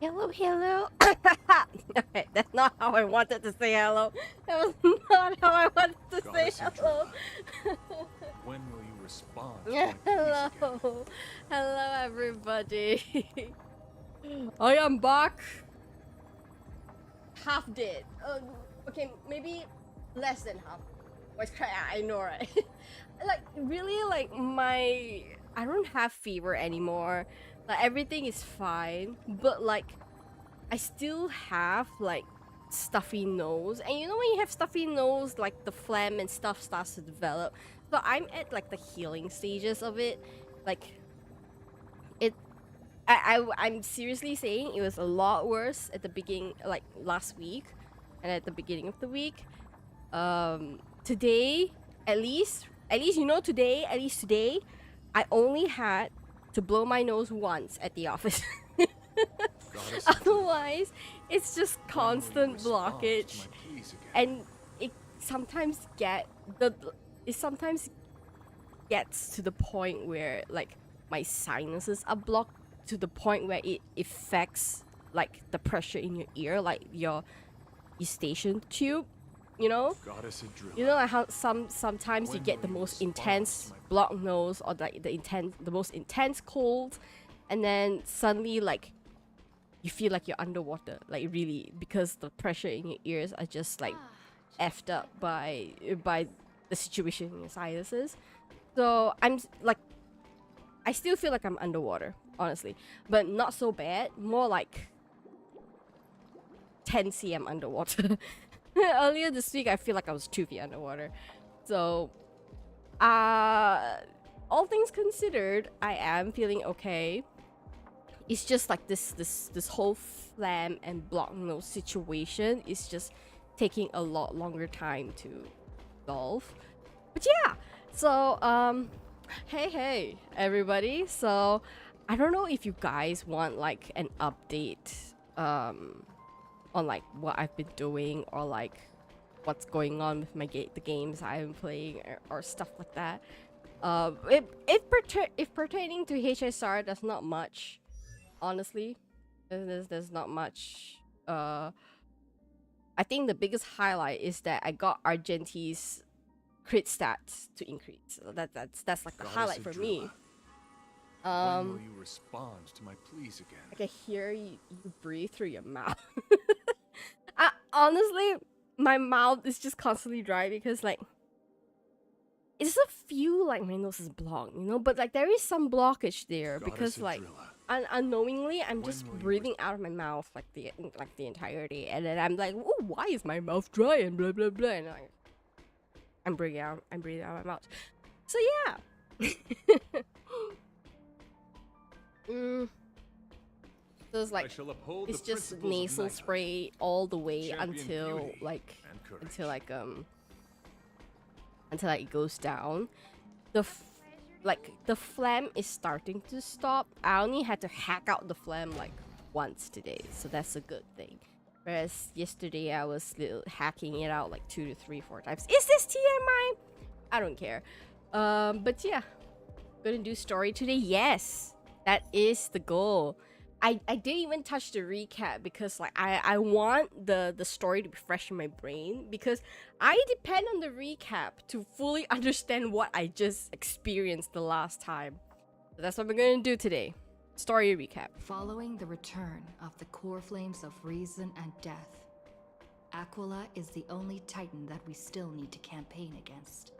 Hello, hello. Okay, that's not how I wanted to say hello. That was not how I wanted to say hello. When will you respond to my pleas Hello, again? hello, everybody. I am back. Half dead. Okay, maybe less than half. Voice crack. I know, right? Like really, like I don't have fever anymore. Like everything is fine, but like I still have like stuffy nose, and you know when you have stuffy nose, like the phlegm and stuff starts to develop. So I'm at like the healing stages of it. Like it, I'm seriously saying it was a lot worse at the beginning, like last week, and at the beginning of the week. Today, at least you know today, at least today, I only had to blow my nose once at the office. Otherwise, it's just constant blockage, and it sometimes it sometimes gets to the point where like my sinuses are blocked to the point where it affects like the pressure in your ear, like your eustachian tube. You know, like how sometimes you get the most intense blocked nose or like the most intense cold, and then suddenly like you feel like you're underwater, like really, because the pressure in your ears are just like effed up by the situation in your sinuses. So I'm like, I still feel like I'm underwater, honestly, but not so bad. More like 10 cm underwater. Earlier this week, I feel like I was 2 feet underwater. So, all things considered, I am feeling okay. It's just like this whole phlegm and blocked nose situation is just taking a lot longer time to solve. But yeah, so hey everybody. So I don't know if you guys want like an update on like what I've been doing, or like what's going on with the games I'm playing, or stuff like that. If pertaining to HSR, there's not much, honestly. There's not much. I think the biggest highlight is that I got Argenti's crit stats to increase. So that's like the highlight for me. When will you respond to my pleas again? I can hear you breathe through your mouth. Honestly, my mouth is just constantly dry because like it's a few like my nose is blocked, you know, but like there is some blockage there because like unknowingly I'm just breathing out of my mouth like the entirety, and then I'm like, oh, why is my mouth dry and blah blah blah, and like I'm breathing out of my mouth. So yeah. So it's like it's just nasal spray all the way until like it goes down. The phlegm is starting to stop. I only had to hack out the phlegm like once today, so that's a good thing. Whereas yesterday I was hacking it out like 2 to 3, 4 times. Is this TMI? I don't care. But yeah, gonna do story today. Yes, that is the goal. I didn't even touch the recap because like I want the story to be fresh in my brain, because I depend on the recap to fully understand what I just experienced the last time. So that's what we're gonna do today. Story recap. Following the return of the core flames of reason and death, Aquila is the only titan that we still need to campaign against.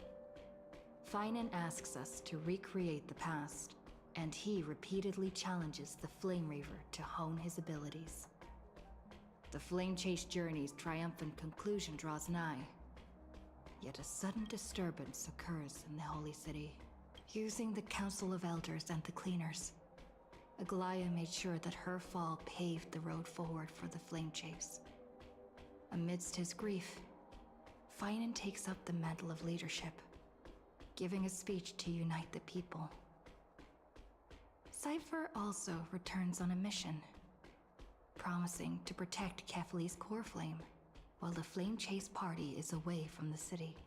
Finan asks us to recreate the past, and he repeatedly challenges the Flame Reaver to hone his abilities. The Flame Chase journey's triumphant conclusion draws nigh, yet a sudden disturbance occurs in the Holy City. Using the Council of Elders and the Cleaners, Aglaya made sure that her fall paved the road forward for the Flame Chase. Amidst his grief, Finan takes up the mantle of leadership, giving a speech to unite the people. Cypher also returns on a mission, promising to protect Kefli's core flame while the Flame Chase party is away from the city.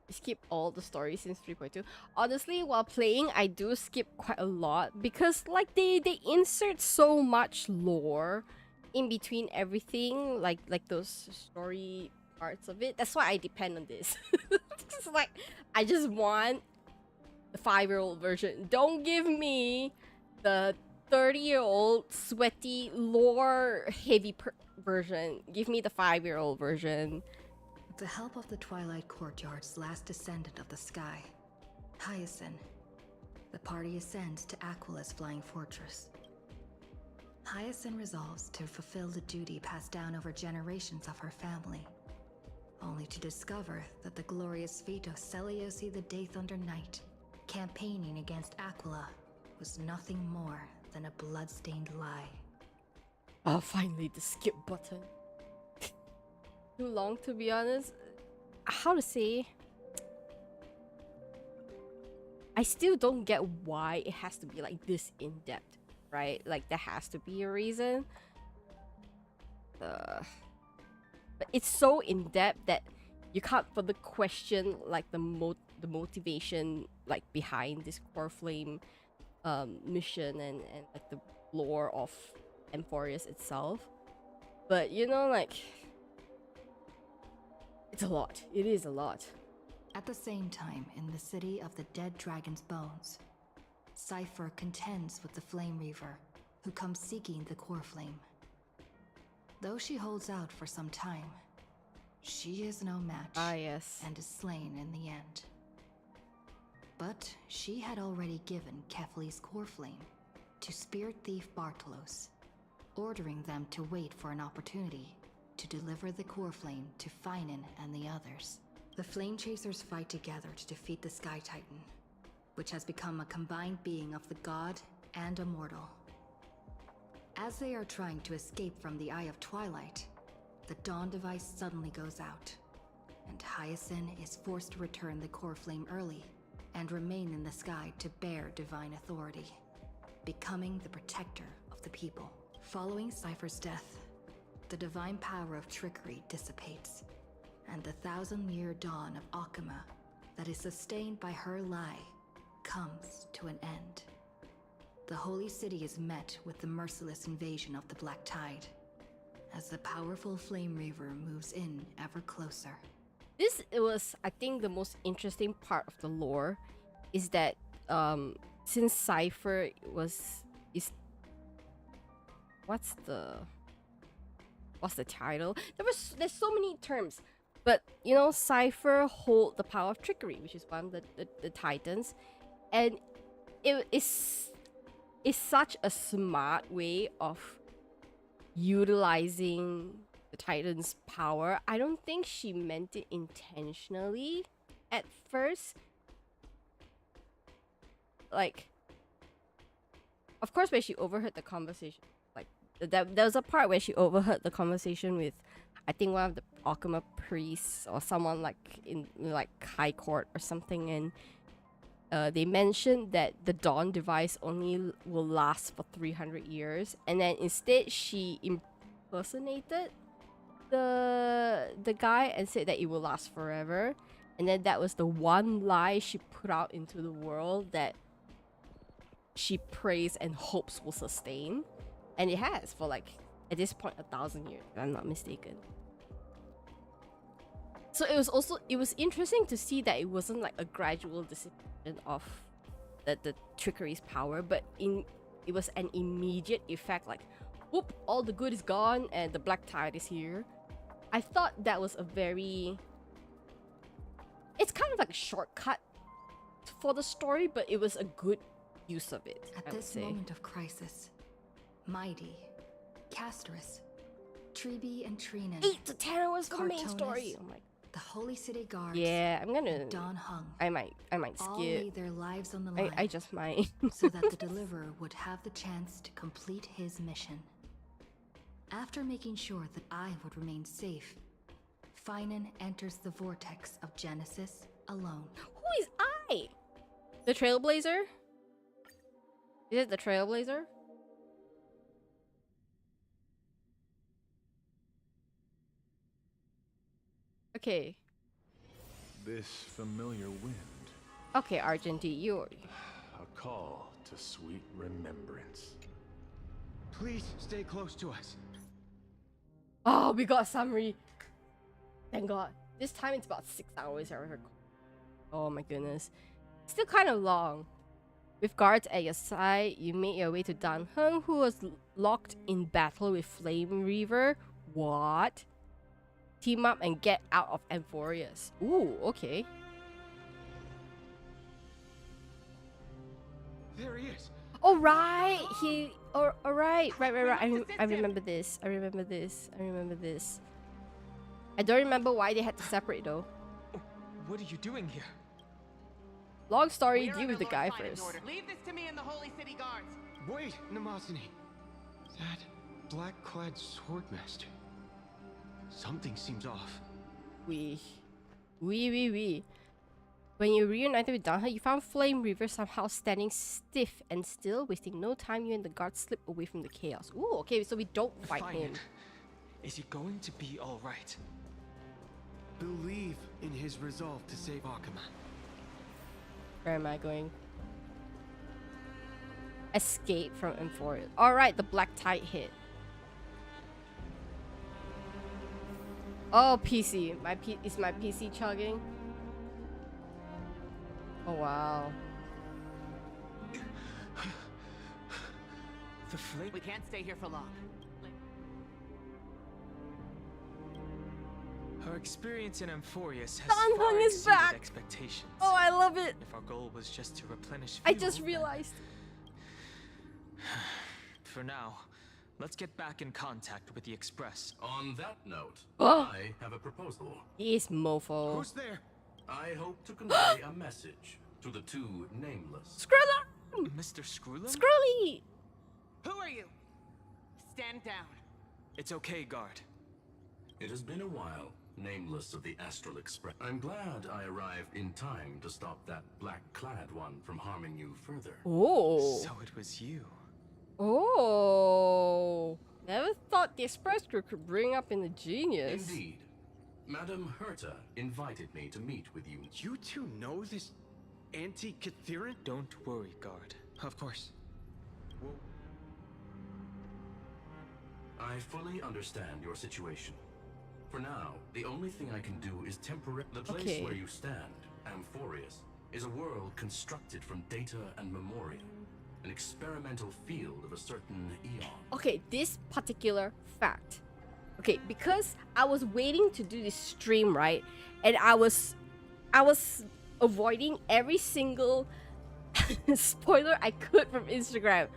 Skip all the stories since 3.2. Honestly, while playing, I do skip quite a lot because like they insert so much lore in between everything, like those story parts of it. That's why I depend on this. It's like I just want the 5-year-old version. Don't give me the 30-year-old sweaty lore heavy version. Give me the 5-year-old version. With the help of the Twilight Courtyard's last descendant of the sky, Hyacinth, the party ascends to Aquila's flying fortress. Hyacinth resolves to fulfill the duty passed down over generations of her family, only to discover that the glorious feat of Seleucus the Day Thunder Knight, campaigning against Aquila, was nothing more than a blood-stained lie. Oh, finally, the skip button. Too long, to be honest. How to say? I still don't get why it has to be like this in-depth, right? Like, there has to be a reason. But it's so in-depth that you can't further question like the motivation like behind this core flame mission and like the lore of Amphorius itself. But you know, like, it's a lot. It is a lot. At the same time, in the city of the dead dragon's bones, Cypher contends with the Flame Reaver, who comes seeking the core flame. Though she holds out for some time, she is no match. Yes. And is slain in the end. But she had already given Kefli's core flame to spirit thief Bartolos, ordering them to wait for an opportunity to deliver the core flame to Finan and the others. The Flame Chasers fight together to defeat the Sky Titan, which has become a combined being of the god and a mortal. As they are trying to escape from the Eye of Twilight, the Dawn device suddenly goes out, and Hyacinth is forced to return the core flame early and remain in the sky to bear divine authority, becoming the protector of the people. Following Cypher's death, the divine power of trickery dissipates, and the 1,000-year dawn of Akama that is sustained by her lie comes to an end. The Holy City is met with the merciless invasion of the Black Tide, as the powerful Flame Reaver moves in ever closer. This was, I think, the most interesting part of the lore, is that since Cypher is what's the title? There's so many terms, but you know, Cypher hold the power of trickery, which is one of the Titans, and it is such a smart way of utilizing the Titan's power. I don't think she meant it intentionally at first. Like, of course, when she overheard the conversation, like there was a part where she overheard the conversation with, I think, one of the Akama priests or someone like in like high court or something, and they mentioned that the Dawn device only will last for 300 years, and then instead she impersonated the guy and said that it will last forever, and then that was the one lie she put out into the world that she prays and hopes will sustain, and it has for like at this point 1,000 years, if I'm not mistaken. So it was interesting to see that it wasn't like a gradual dissipation of the trickery's power, but it was an immediate effect, like whoop, all the good is gone and the Black Tide is here. I thought that was it's kind of like a shortcut for the story, but it was a good use of it. At this moment of crisis, Mighty, Casterus, Treeby and Trinan, 8 to 10 hours for the main story. Oh my. The Holy City Guards, Yeah, I'm gonna. and Dawn Hung, I might all skip. laid their lives on the line I just might. so that the Deliverer would have the chance to complete his mission. After making sure that I would remain safe, Finan enters the vortex of Genesis alone. Who is I? The Trailblazer? Is it the Trailblazer? Okay. This familiar wind, Okay, Argenty, you. a call to sweet remembrance. Please stay close to us. Oh, we got a summary. Thank God. This time it's about 6 hours. Oh my goodness. Still kind of long. With guards at your side, you made your way to Dan Heng, who was locked in battle with Flame Reaver. What? Team up and get out of Amphorius. Ooh, okay. There he is. Oh right, right. I remember this. I remember this. I don't remember why they had to separate though. What are you doing here? Long story, deal with the guy first. Leave this to me and the Holy City Guards. Wait, Namazani. That black-clad swordmaster. Something seems off. We. When you reunited with Danha, you found Flame Reaver somehow standing stiff and still. Wasting no time, you and the guards slip away from the chaos. Ooh, okay, so we don't fight him. Is he going to be all right? Believe in his resolve to save Akuma. Where am I going? Escape from Amphorius. Alright, the black tide hit. Oh, PC. Is my PC chugging? Oh, wow. The flame. We can't stay here for long. Our experience in Amphorius has Dan far Heng is exceeded back! expectations. Oh, I love it. If our goal was just to replenish I fuel, just then- realized. For now, let's get back in contact with the Express. On that note, Oh. I have a proposal. Yes, mofo. Who's there? I hope to convey a message to the two nameless. Skrully! Mr. Skrullum? Skrully! Who are you? Stand down. It's okay, guard. It has been a while, nameless of the Astral Express. I'm glad I arrived in time to stop that black-clad one from harming you further. Oh. So it was you. Oh. Never thought the Express crew could bring up in the genius. Indeed. Madame Herta invited me to meet with you. You two know this anti-Catheran? Don't worry, guard. Of course. I fully understand your situation. For now, the only thing I can do is temporarily. The place Okay. where you stand, Amphorius, is a world constructed from data and memoria. An experimental field of a certain eon. Okay, this particular fact. Okay, because I was waiting to do this stream, right? And I was avoiding every single spoiler I could from Instagram.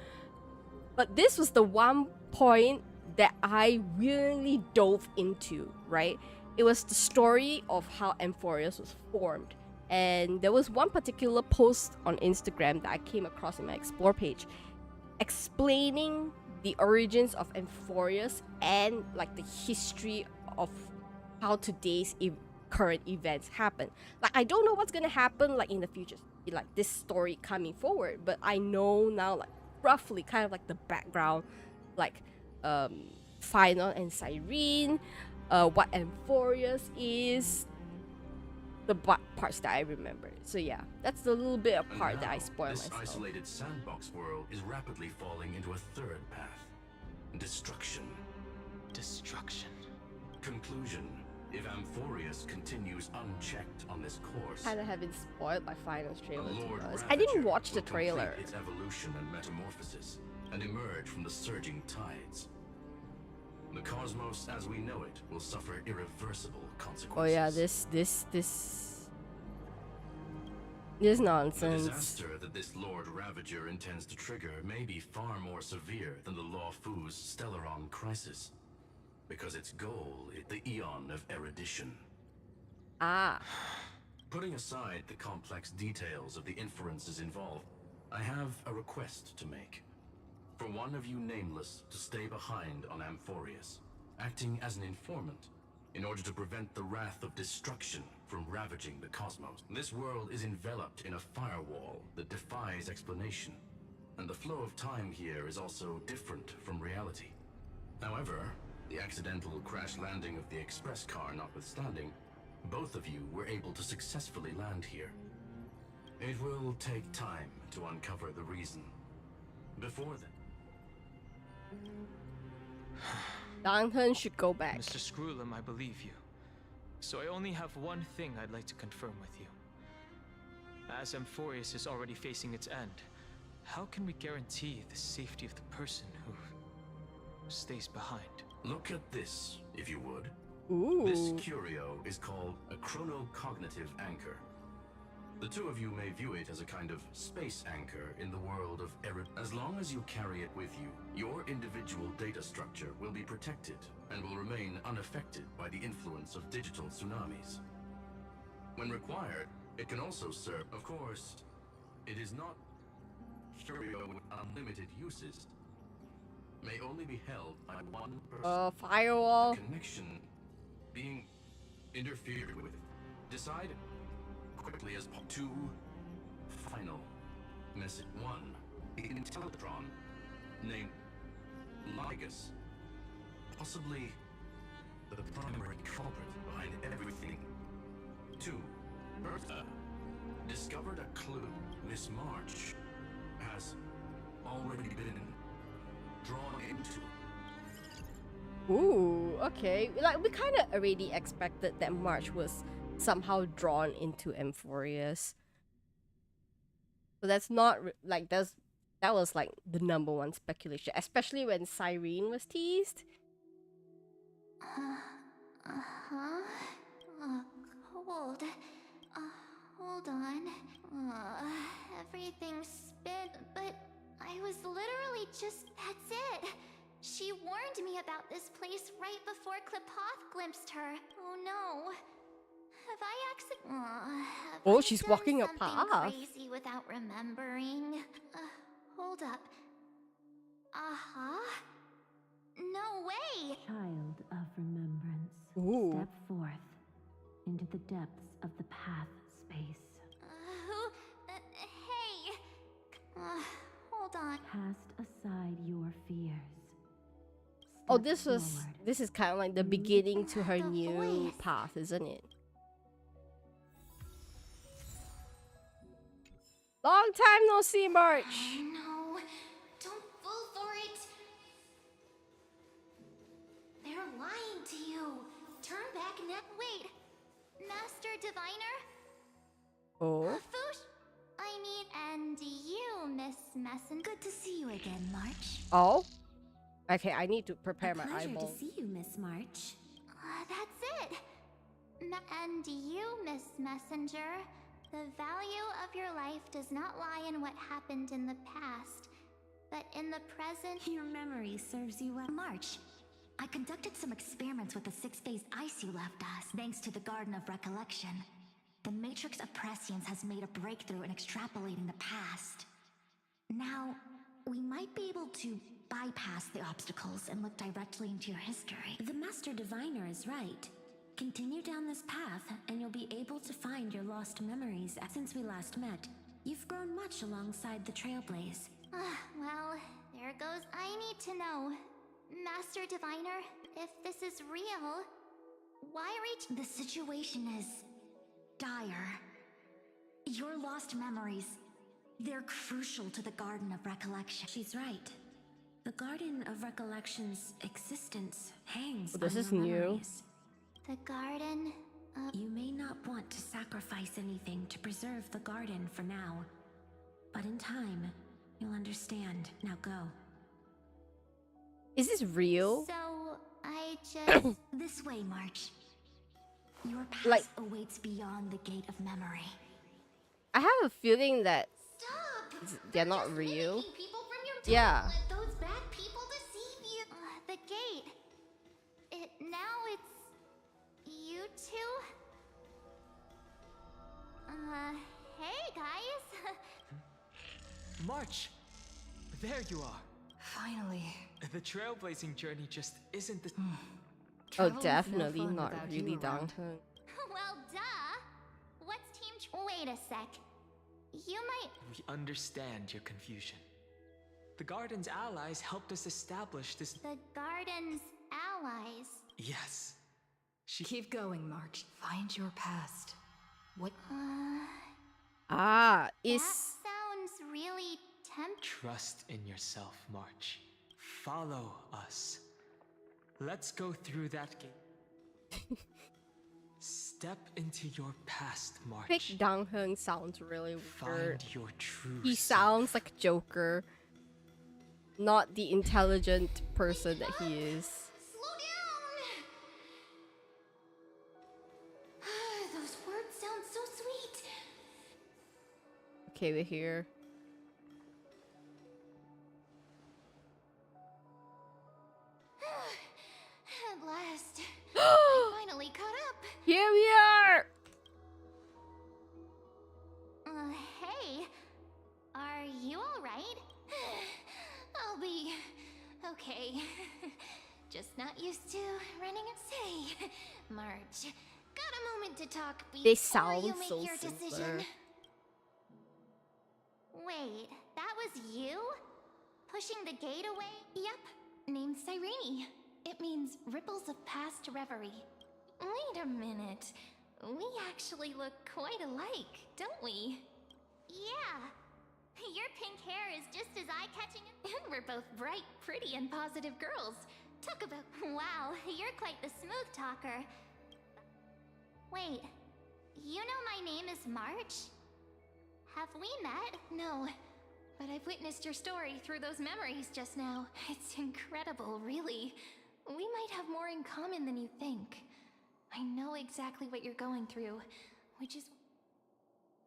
But this was the one point that I really dove into, right? It was the story of how Amphorius was formed. And there was one particular post on Instagram that I came across in my explore page explaining the origins of Amphorius and like the history of how today's current events happen. Like I don't know what's gonna happen like in the future, like this story coming forward, but I know now like roughly kind of like the background, like Final and Cyrene, what Amphorius is, the parts that I remember. So yeah, that's the little bit of And part that now, I spoiled this myself. isolated sandbox world is rapidly falling into a third path. Destruction. Destruction. Conclusion. If Amphorius continues unchecked on this course, Kind of have been spoiled by Final's the trailer. to be Lord honest. I didn't Ravager watch the will trailer. complete its evolution and metamorphosis, and emerge from the surging tides. The cosmos as we know it will suffer irreversible consequences. Oh yeah, this The nonsense. disaster that this Lord Ravager intends to trigger may be far more severe than the Law Fu's Stellaron crisis, because its goal is the Eon of Erudition. Ah, Putting aside the complex details of the inferences involved, I have a request to make. For one of you nameless to stay behind on Amphorius, acting as an informant, in order to prevent the wrath of destruction from ravaging the cosmos. This world is enveloped in a firewall that defies explanation, and the flow of time here is also different from reality. However, the accidental crash landing of the express car notwithstanding, both of you were able to successfully land here. It will take time to uncover the reason. Before then, Downton should go back. Mr. Screwlam, I believe you. So I only have one thing I'd like to confirm with you. As Amphorius is already facing its end, how can we guarantee the safety of the person who stays behind? Look at this, if you would. Ooh. This curio is called a chronocognitive anchor. The two of you may view it as a kind of space anchor in the world of error. As long as you carry it with you, your individual data structure will be protected and will remain unaffected by the influence of digital tsunamis. When required, it can also serve. Of course, it is not curio with unlimited uses. May only be held by one person. Firewall. The connection being interfered with. Decide quickly as two final message. One, the Intellatron named Ligus, possibly the primary culprit behind everything. Two, Bertha discovered a clue. Miss March has already been drawn into. Ooh, okay. Like, we kind of already expected that March was somehow drawn into Amphorius. So that's not like that was like the number one speculation, especially when Cyrene was teased. Uh-huh. Cold. Hold on. Everything's spin, but I was literally just... That's it! She warned me about this place right before Klipoth glimpsed her. Oh no. Have I accidentally... Oh, she's walking a something path. crazy without remembering? Hold up. Uh-huh. No way! Child of remembrance, Ooh. step forth into the depths of the path space. Hey! Hold on. Cast aside your fears. Oh, Step this forward. is kind of like the beginning to her The new voice. path, isn't it? Long time no see, March. No, don't fall for it. They're lying to you. Turn back now. Wait, Master Diviner? Oh. Foosh? I mean, and you, Miss Messenger. Good to see you again, March. Oh. Okay, I need to prepare A my pleasure eyeball. to see you, Miss March. That's it. And you, Miss Messenger. The value of your life does not lie in what happened in the past, but in the present. Your memory serves you well. March, I conducted some experiments with the six-phase ice you left us. Thanks to the Garden of Recollection, the Matrix of Prescience has made a breakthrough in extrapolating the past. Now, we might be able to bypass the obstacles and look directly into your history. The Master Diviner is right. Continue down this path, and you'll be able to find your lost memories. Since we last met, you've grown much alongside the Trailblaze. Well, there goes. I need to know, Master Diviner, if this is real, why reach? The situation is dire. Your lost memories, they're crucial to the Garden of Recollection. She's right. The Garden of Recollection's existence hangs Oh, this on is your new. memories. The Garden of... You may not want to sacrifice anything to preserve the garden for now, but in time, you'll understand. Now go. Is this real? So, I just... This way, March. Your past Like- awaits beyond the gate of memory. I have a feeling that Stop! they're not just real. mimicking people from your Yeah. temple. Let those bad people deceive you. The gate. Now it's... you two? Hey guys. March! There you are. Finally. The trailblazing journey just isn't the... Oh, Travel was no definitely fun not without really you around. Downton. Well, duh. What's team... Wait a sec. You might... We understand your confusion. The Garden's allies helped us establish this... The Garden's allies. Yes. She... Keep going, March. Find your past. What? Ah, That is sounds really tempting. Trust in yourself, March. Follow us. Let's go through that gate. Step into your past, March. Pick Dang Heng sounds really weird. Find your true He self. sounds like a Joker, not the intelligent person that he is. Slow down! Those words sound so sweet. Okay, we're here. At last, I finally caught up. Here we are! Hey, are you alright? I'll be okay. Just not used to running a say. March, got a moment to talk before They sound you make so your similar. decision? Wait, that was you? Pushing the gate away? Yep, named Cyrene. It means ripples of past reverie. Wait a minute. We actually look quite alike, don't we? Yeah. Your pink hair is just as eye-catching as... And we're both bright, pretty, and positive girls. Talk about... Wow, you're quite the smooth talker. Wait, you know my name is March? Have we met? No, but I've witnessed your story through those memories just now. It's incredible, really. We might have more in common than you think. I know exactly what you're going through, which is...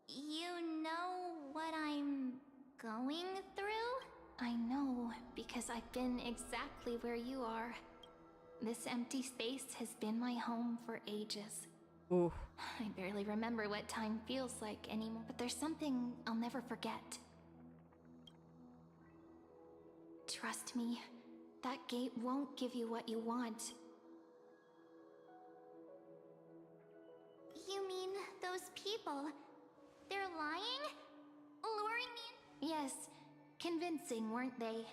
You know what I'm going through? I know, because I've been exactly where you are. This empty space has been my home for ages. Ooh. I barely remember what time feels like anymore, but there's something I'll never forget. Trust me, that gate won't give you what you want. You mean those people? They're lying? Luring me in? Yes, convincing, weren't they?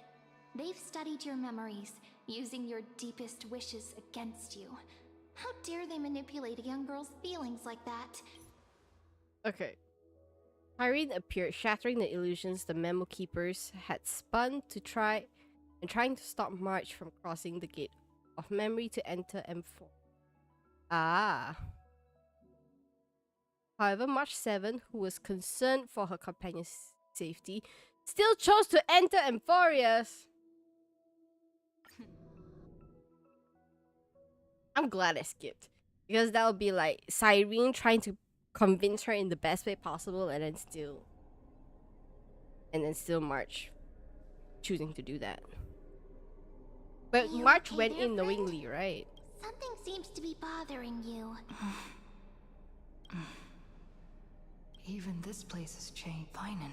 They've studied your memories, using your deepest wishes against you. How dare they manipulate a young girl's feelings like that? Okay. Irene appeared, shattering the illusions the memo keepers had spun to trying to stop March from crossing the gate of memory to enter M4. Ah. However, March 7, who was concerned for her companion's safety, still chose to enter Emphorius. I'm glad I skipped, because that would be like Cyrene trying to convince her in the best way possible, and then still March choosing to do that. But You March okay went there, in friend? knowingly, right? Something seems to be bothering you. Even this place has changed. Finan.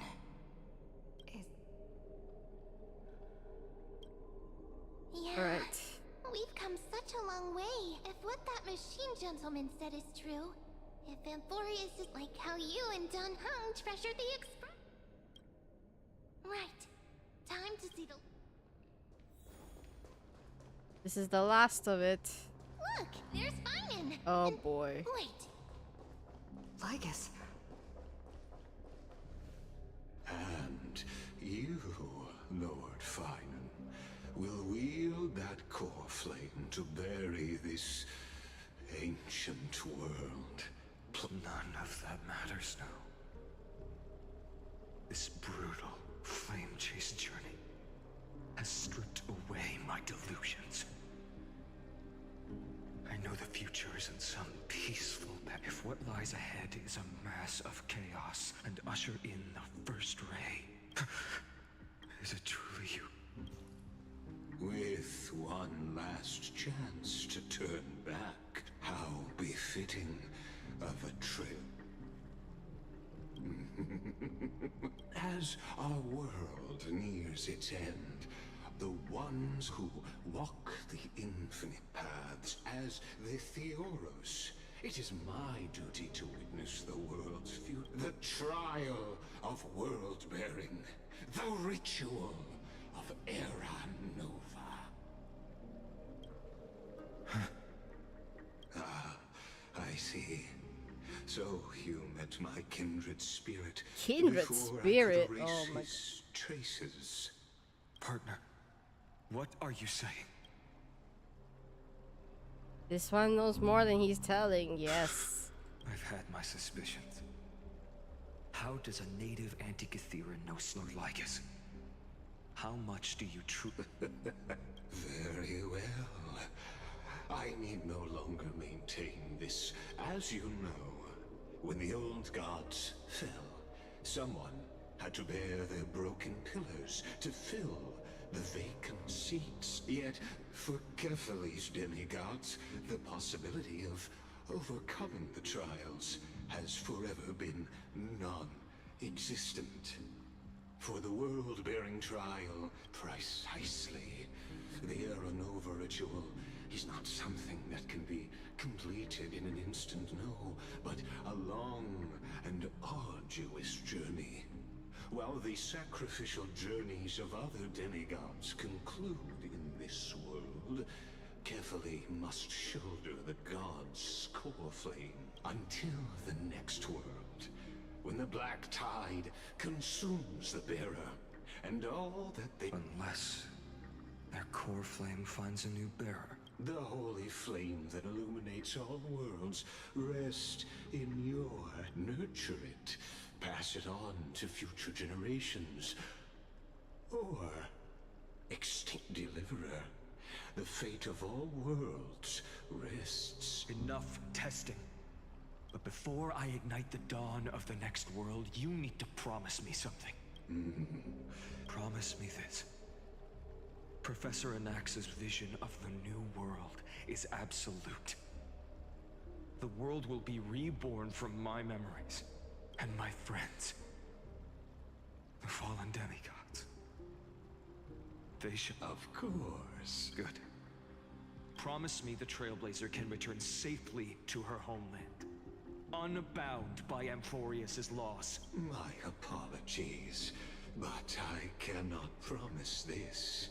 Yeah. Alright. We've come such a long way. If what that machine gentleman said is true, if Amphorius is like how you and Dun Hung treasured the express. Right. Time to see the... This is the last of it. Look, there's Finan. Oh And boy. wait. Lygus. And you, Lord Finan, will wield that core flame to bury this ancient world. None of that matters now. This brutal, flame-chased journey has stripped away my delusions. I know the future isn't some peaceful path. If what lies ahead is a mass of chaos and usher in the first ray, is it truly you? With one last chance to turn back, how befitting of a trip. As our world nears its end, the ones who walk the infinite paths as the Theoros, it is my duty to witness the world's future, the trial of world-bearing, the ritual of Era Nova. Ah, I see. So you met my kindred spirit. Kindred before spirit? I could erase Oh my... his traces. Partner, what are you saying? This one knows more than he's telling, yes. I've had my suspicions. How does a native Antikytheran know Snorlagus? How much do you Very well. I need no longer maintain this. As you know, when the old gods fell, someone had to bear their broken pillars to fill the vacant seats. Yet, for Kefali's demigods, the possibility of overcoming the trials has forever been non-existent. For the world-bearing trial, precisely, the Aranova ritual is not something that can be completed in an instant, no, but a long and arduous journey. While the sacrificial journeys of other demigods conclude in this world, Kefali must shoulder the gods' core flame until the next world, when the black tide consumes the bearer, and all that they... Unless their core flame finds a new bearer. The holy flame that illuminates all worlds, rest in your... Nurture it, pass it on to future generations, or extinct deliverer. The fate of all worlds rests... Enough testing. But before I ignite the dawn of the next world, you need to promise me something. Promise me this. Professor Anax's vision of the new world is absolute. The world will be reborn from my memories and my friends. The fallen demigods. They shall... Of course. Good. Promise me the Trailblazer can return safely to her homeland, unbound by Amphorius's loss. My apologies, but I cannot promise this.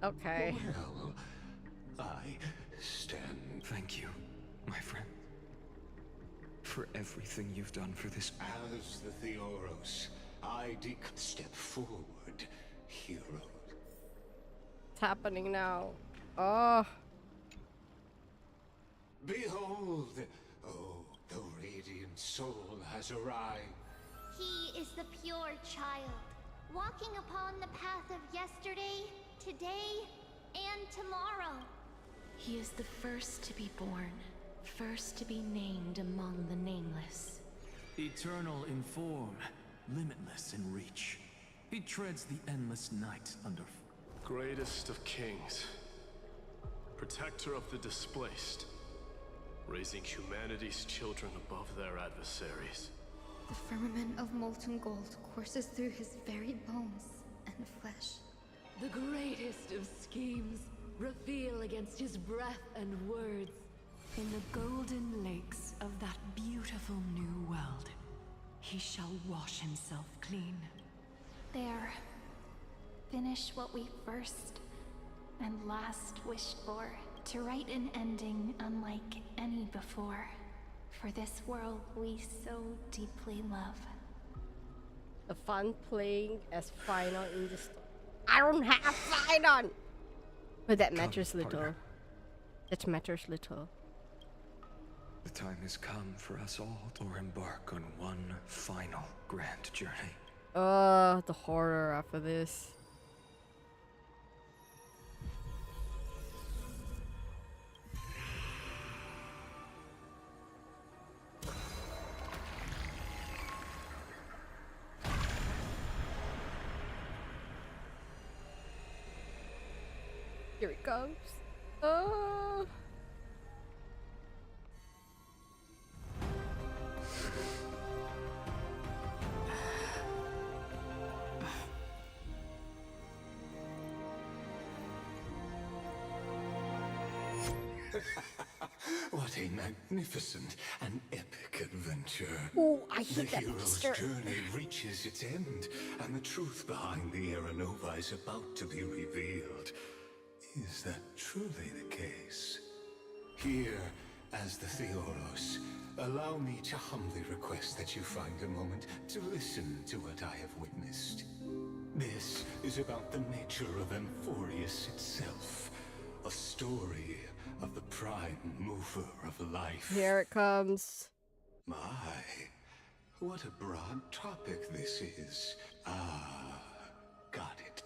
Okay. Well, I stand... Thank you, my friend, for everything you've done for this... As the Theoros, I step forward, hero. What's happening now? Oh. Behold! Oh, the radiant soul has arrived. He is the pure child, walking upon the path of yesterday, today, and tomorrow. He is the first to be born, first to be named among the nameless. Eternal in form, limitless in reach. He treads the endless night under... Greatest of kings, protector of the displaced, raising humanity's children above their adversaries. The firmament of molten gold courses through his very bones and flesh. The greatest of schemes reveal against his breath and words. In the golden lakes of that beautiful new world, he shall wash himself clean. There. Finish what we first and last wished for, to write an ending unlike any before, for this world we so deeply love. The fun playing as final in the story. I don't have final! But that matters little. That matters little. The time has come for us all to embark on one final grand journey. The horror after this. Here it comes. Oh. What a magnificent and epic adventure. Ooh, I hate the that hero's monster. journey reaches its end, and the truth behind the Aranova is about to be revealed. Is that truly the case? Here, as the Theoros, allow me to humbly request that you find a moment to listen to what I have witnessed. This is about the nature of Amphorius itself. A story of the prime mover of life. Here it comes. My, what a broad topic this is. Ah, got it.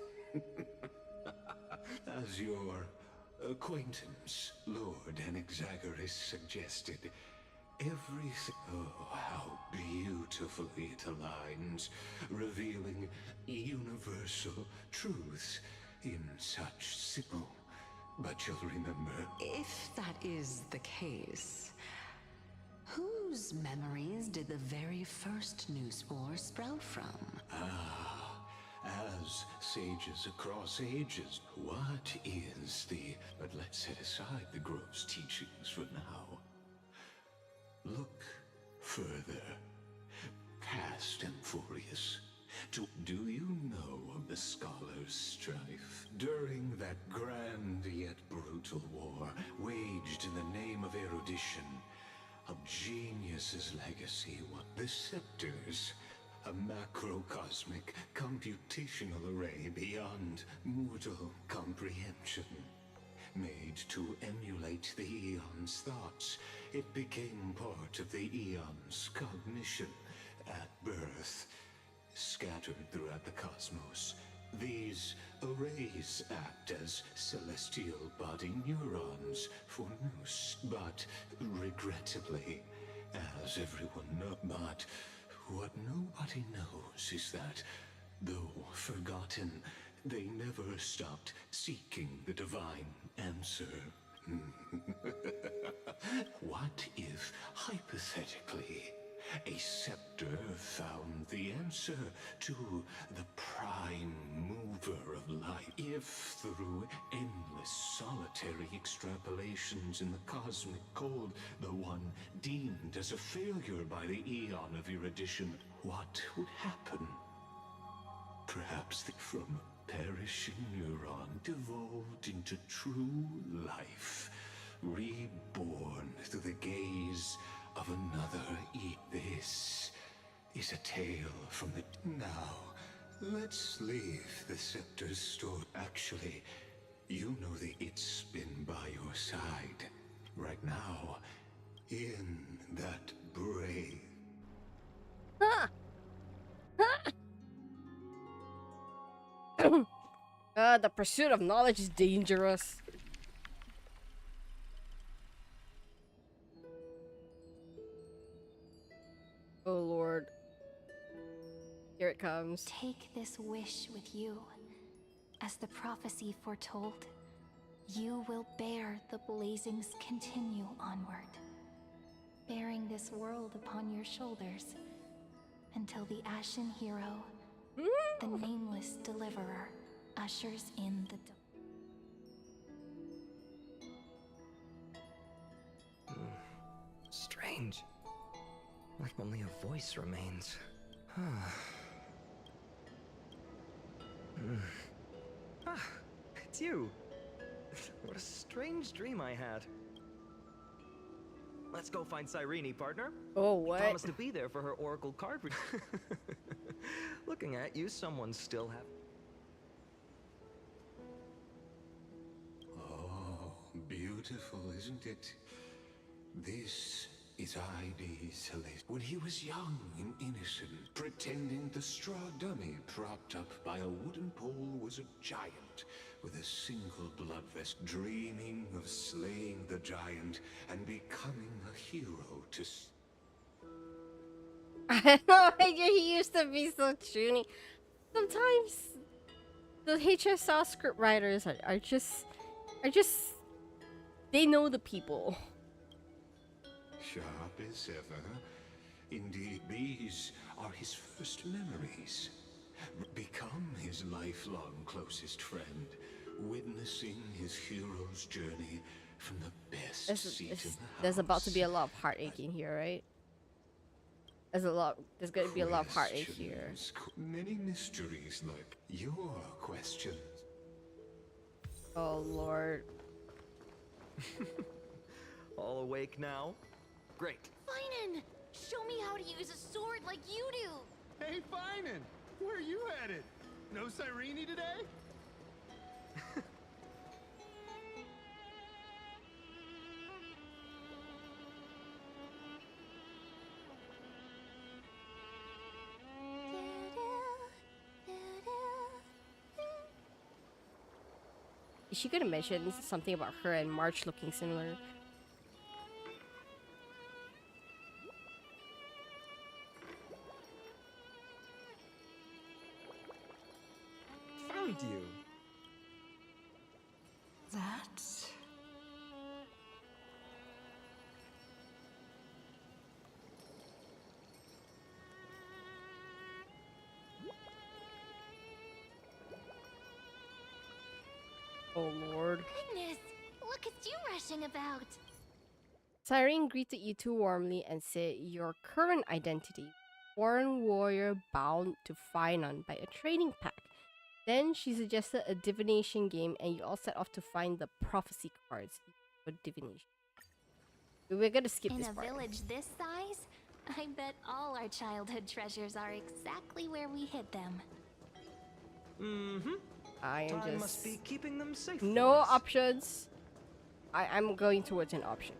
As your acquaintance, Lord Anaxagoras, suggested, everything... Oh, how beautifully it aligns, revealing universal truths in such simple... But you'll remember... If that is the case, whose memories did the very first new spore sprout from? Ah, as sages across ages, what is the... But let's set aside the gross teachings for now. Look further, past Amphorius. Do you know of the scholars' strife? During that grand yet brutal war, waged in the name of erudition, of genius's legacy, what the scepters, a macrocosmic computational array beyond mortal comprehension. Made to emulate the Eon's thoughts, it became part of the Eon's cognition at birth. Scattered throughout the cosmos, these arrays act as celestial body neurons for Nous. But regrettably, as everyone knows, but what nobody knows is that, though forgotten, they never stopped seeking the divine answer. What if, hypothetically, a scepter found the answer to the prime mover of life? If through endless solitary extrapolations in the cosmic code, the one deemed as a failure by the Eon of erudition, what would happen? Perhaps from a perishing neuron devolved into true life, reborn through the gaze of another This is a tale from the... Now, let's leave the scepter's story. Actually, you know the it's been by your side. Right now, in that brave... The pursuit of knowledge is dangerous. Oh Lord. Here it comes. Take this wish with you. As the prophecy foretold, you will bear the blazings continue onward, bearing this world upon your shoulders until the Ashen Hero, the nameless deliverer, ushers in the Strange. Like only a voice remains. It's you. What a strange dream I had. Let's go find Cyrene, partner. Oh, what? You promised to be there for her oracle card. Looking at you, someone still have... Oh, beautiful, isn't it? This is I.D. Celeste. When he was young and innocent, pretending the straw dummy propped up by a wooden pole was a giant with a single blood vest, dreaming of slaying the giant and becoming a hero to... I had no idea he used to be so chuny. Sometimes the HSL script writers are just they know the people. Sharp as ever. Indeed, these are his first memories. Become his lifelong closest friend, witnessing his hero's journey from the best seat in the house. There's about to be a lot of heartache in here, right? There's going to be a lot of heartache here. Many mysteries like your questions. Oh Lord. All awake now? Great. Finan! Show me how to use a sword like you do! Hey, Finan! Where are you headed? No Cyrene today? Is she gonna mention something about her and March looking similar? Found you. That... Oh lord. Goodness, look at you rushing about. Cyrene greeted you two warmly and said your current identity, foreign warrior bound to Finon by a trading pack. Then she suggested a divination game and you all set off to find the prophecy cards for divination. We're gonna skip this part. In a village this size, I bet all our childhood treasures are exactly where we hid them. Mm-hmm. I am Time just must be keeping them safe. no for us. options. I'm going towards an option.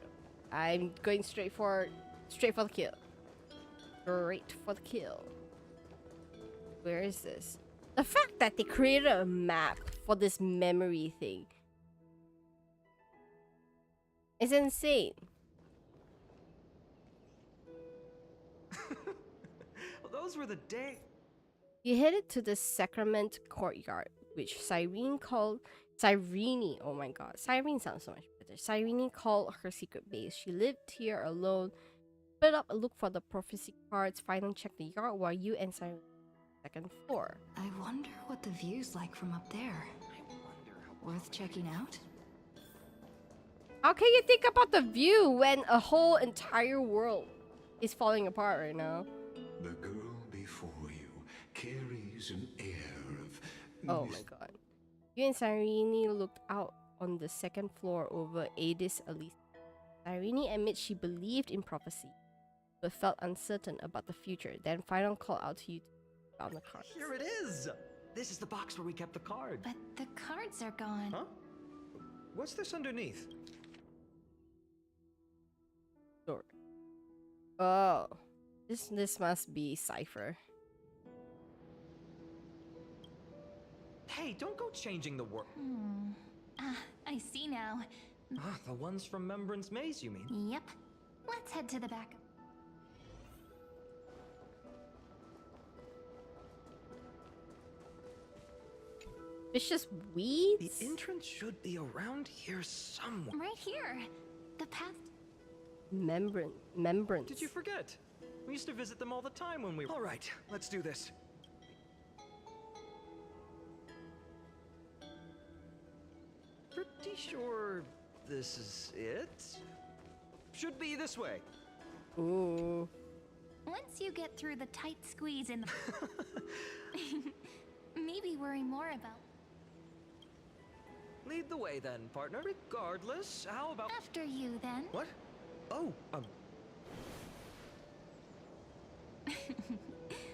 I'm going straight for the kill. Straight for the kill. Where is this? The fact that they created a map for this memory thing is insane. Those were the day. You headed to the Sacrament Courtyard, which Cyrene called Cyrene. Oh my god, Cyrene sounds so much better. Cyrene called her secret base. She lived here alone. Split up a look for the prophecy cards. Finally checked the yard while you and Cyrene on the second floor. I wonder what the view's like from up there. Worth checking out? How can you think about the view when a whole entire world is falling apart right now? The girl before you carries an air of... Oh my god. You and Cyrene looked out on the second floor over Adis Elise. Cyrene admits she believed in prophecy, but felt uncertain about the future. Then Final called out to you to found the cards. Here it is! This is the box where we kept the card. But the cards are gone. Huh? What's this underneath? Door. Oh. This must be Cypher. Hey, don't go changing the world. I see now. Ah, the ones from Membrance Maze, you mean? Yep. Let's head to the back. Vicious weeds? The entrance should be around here somewhere. Right here. The path. Membrance. Did you forget? We used to visit them all the time when we were... All right, let's do this. Pretty sure this is it. Should be this way. Ooh. Once you get through the tight squeeze in the... Maybe worry more about... Lead the way then, partner. Regardless, how about... After you, then. What? Oh,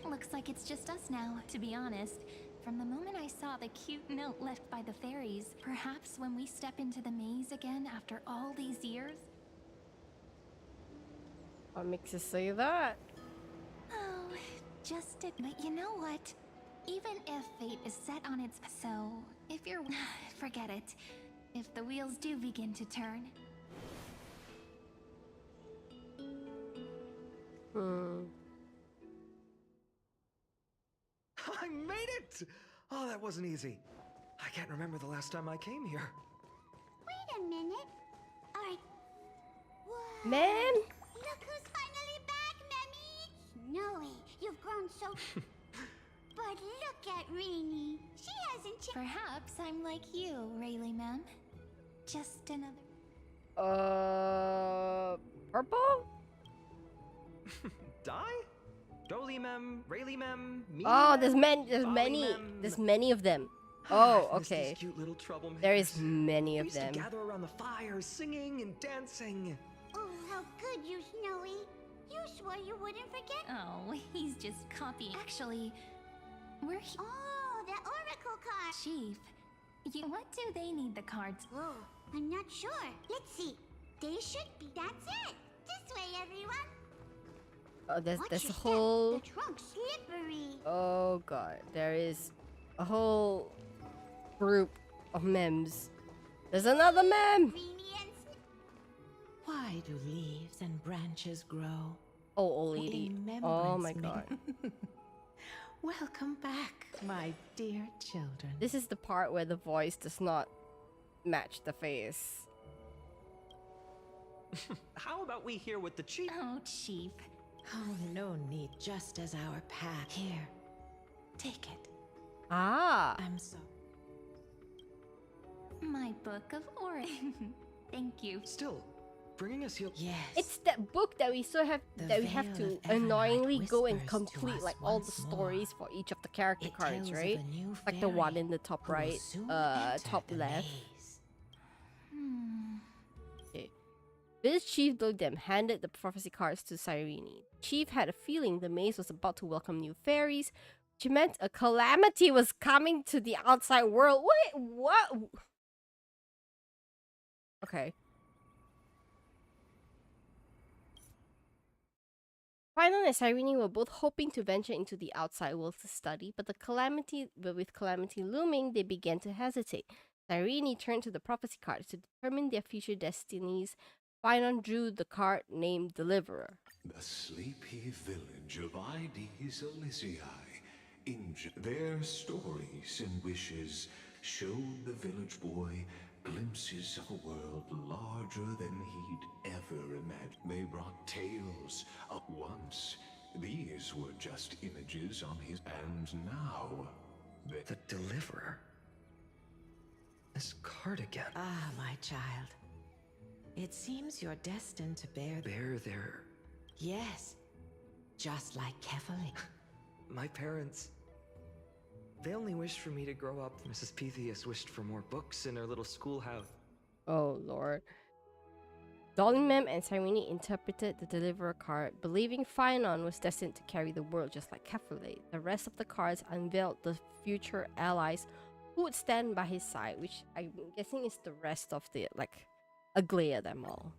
Looks like it's just us now, to be honest. From the moment I saw the cute note left by the fairies, perhaps when we step into the maze again after all these years? What makes you say that? Oh, just it. But you know what? Even if fate is set on its... So, if you're... Forget it. If the wheels do begin to turn... I made it! Oh, that wasn't easy. I can't remember the last time I came here. Wait a minute. Alright. Man! Look who's finally back, Memmy! Snowy, you've grown so... But look at Rini. She hasn't changed. Perhaps I'm like you, Rayleigh, ma'am. Just another... Purple? Die? Dolly mem, Rayleigh mem, me. Oh, there's many of them. Oh, I've missed okay. these cute little troublemakers. There is many We of used them. to gather around the fire, singing and dancing. Oh, how good you, Snowy. You swore you wouldn't forget. Oh, he's just copying. Actually, we're... Oh, the oracle card. Chief, what do they need the cards? Oh, I'm not sure. Let's see. They should be. That's it. This way, everyone. Oh, there's Watch a your whole. step. The trunk's slippery. Oh god, there is a whole group of memes. There's another meme. Why do leaves and branches grow? Oh, old lady. Oh my god. Welcome back, my dear children. This is the part where the voice does not match the face. How about we hear what the chief... Oh, Chief. Oh, no need, just as our path. Here, take it. Ah. I'm so... My book of origin. Thank you. Still, bringing us here... Yes. It's that book that we have Veil to of annoyingly Evernight go and whispers to complete us like all the once more. stories for each of the character It cards, tells of right? a new Like the one fairy in the top who will right, soon enter top the left. maze. Okay. Village Chief Dogdem handed the prophecy cards to Cyrene. Chief had a feeling the maze was about to welcome new fairies, which meant a calamity was coming to the outside world. Wait, what? Okay. Final and Cyrene were both hoping to venture into the outside world to study, but with calamity looming, they began to hesitate. Cyrene turned to the prophecy cards to determine their future destinies. Finon drew the card named Deliverer. The sleepy village of Ides Elysiae. Their stories and wishes showed the village boy glimpses of a world larger than he'd ever imagined. They brought tales of once. These were just images on his... And now... The Deliverer. This card again. Ah, my child. It seems you're destined to bear their... Yes. Just like Kefali. My parents... They only wished for me to grow up. Mrs. Pythias wished for more books in her little schoolhouse. Oh, Lord. Dolimem and Cyrene interpreted the Deliverer card, believing Finon was destined to carry the world just like Kefale. The rest of the cards unveiled the future allies who would stand by his side, which I'm guessing is the rest of the, like, ugly of them all.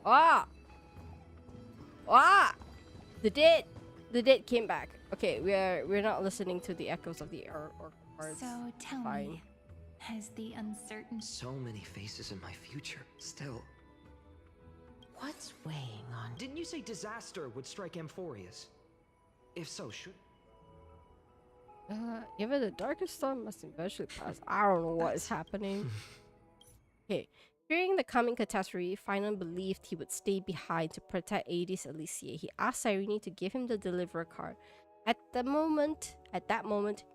Ah! Ah! The dead came back. Okay, we're not listening to the echoes of the cards. So tell me, has the uncertain... So many faces in my future, still. What's weighing on... Didn't you say disaster would strike Amphorius? If so, should... Even the darkest storm must eventually pass. I don't know what is happening. Okay. Fearing the coming catastrophe, Finon believed he would stay behind to protect Aedes Elysiae. He asked Cyrene to give him the Deliverer card. At that moment,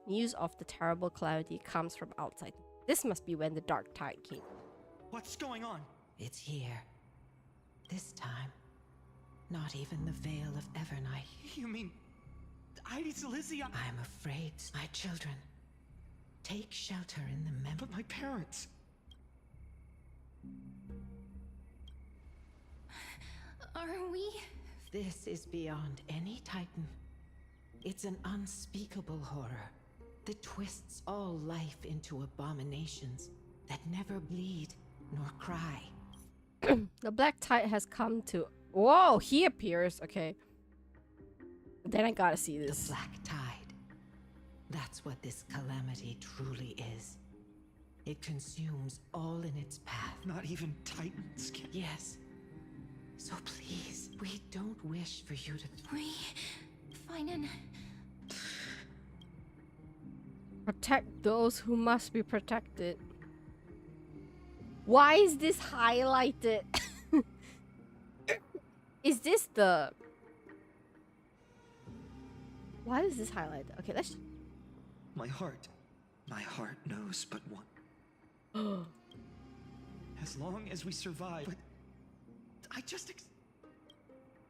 news of the terrible calamity comes from outside. This must be when the dark tide came. What's going on? It's here. This time, not even the Veil of Evernight. You mean... Ides Elysiae? I'm afraid, my children. Take shelter in the memory... But my parents... Are we... This is beyond any Titan. It's an unspeakable horror that twists all life into abominations that never bleed nor cry. The black tide has come to... Whoa, he appears. Okay. Then I gotta see this. The black tide. That's what this calamity truly is. It consumes all in its path. Not even Titans can... Yes. So please, we don't wish for you to... Finon... Protect those who must be protected. Why is this highlighted? Is this the... Why is this highlighted? Okay, let's... My heart knows but one. As long as we survive... But I just...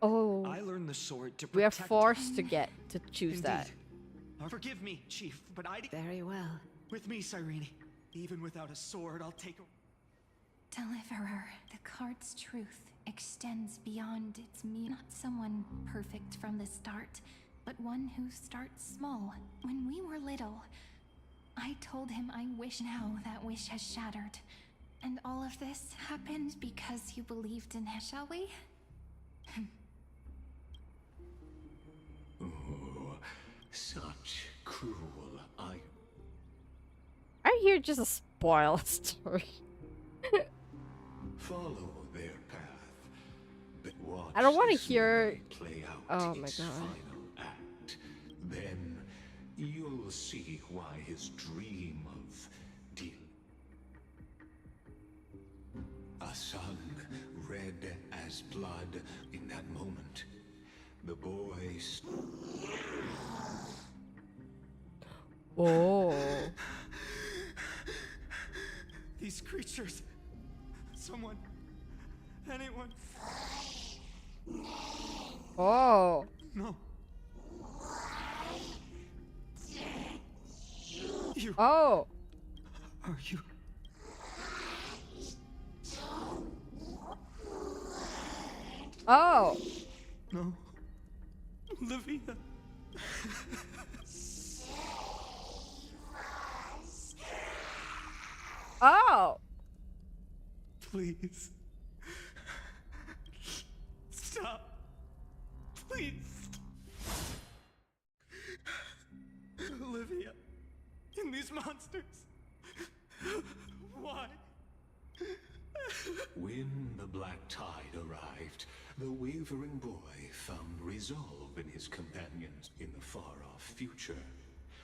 Oh. I learned the sword to protect... We are forced to choose that. Forgive me, Chief, but I... Very well. With me, Cyrene. Even without a sword, I'll take... Deliverer, the card's truth extends beyond its meaning. Not someone perfect from the start, but one who starts small. When we were little, I told him I wish now that wish has shattered. And all of this happened because you believed in it, shall we? Oh, such cruel. I'm here just to spoil a story. Follow their path, but watch I don't want to as hear. play out Oh my its god. final act. Then you'll see why his dream of a sun red as blood. In that moment, the boy. Oh. These creatures. Someone. Anyone. Oh. No. You. Oh. Are you? Oh. No. Olivia. Oh. Please. Stop. Please. Olivia. And these monsters. Why? When the black tide arrived, the wavering boy found resolve in his companions. In the far-off future,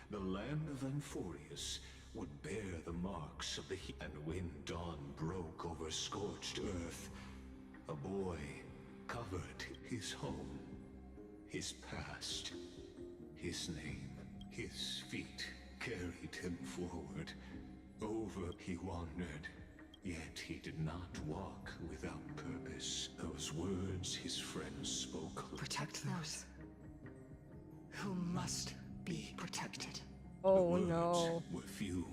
the land of Amphorius would bear the marks of the heat. And when dawn broke over scorched earth, a boy covered his home, his past, his name. His feet carried him forward. Over he wandered, yet he did not walk without purpose. Those words his friends spoke. Protect those who must be protected. Oh the no. words were few,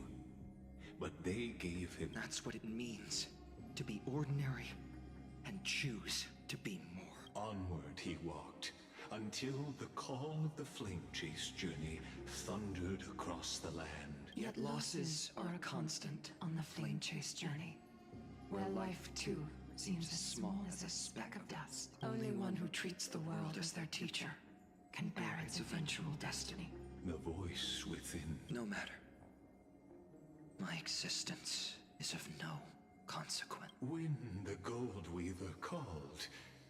but they gave him. That's what it means to be ordinary and choose to be more. Onward he walked, until the call of the flame chase journey thundered across the land. Yet losses are a constant on the flame chase journey, where life too seems as small as a speck of dust. Only one who treats the world as their teacher can bear its eventual destiny. The voice within. No matter. My existence is of no consequence. When the Gold Weaver called,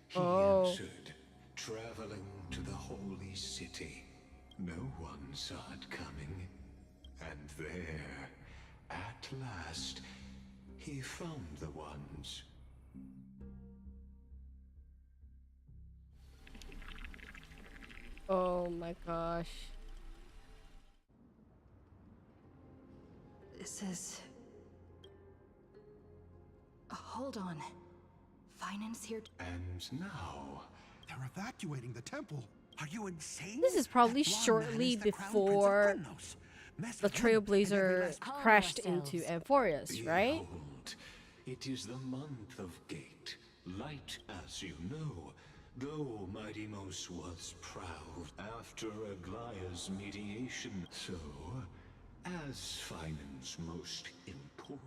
he Oh. answered, traveling to the holy city. No one saw it coming. And there, at last, he found the ones. Oh my gosh. This is... Hold on. Finance here... And now... They're evacuating the temple. Are you insane? This is probably That blonde man shortly is the crown before prince of Kremnos. Mess the with him, and every Trailblazer last- crashed into Amphorius, right? Behold, it is the month of Gate, light as you know. Though Mighty-Most was proud after Aglaya's mediation, so as Finan's most important.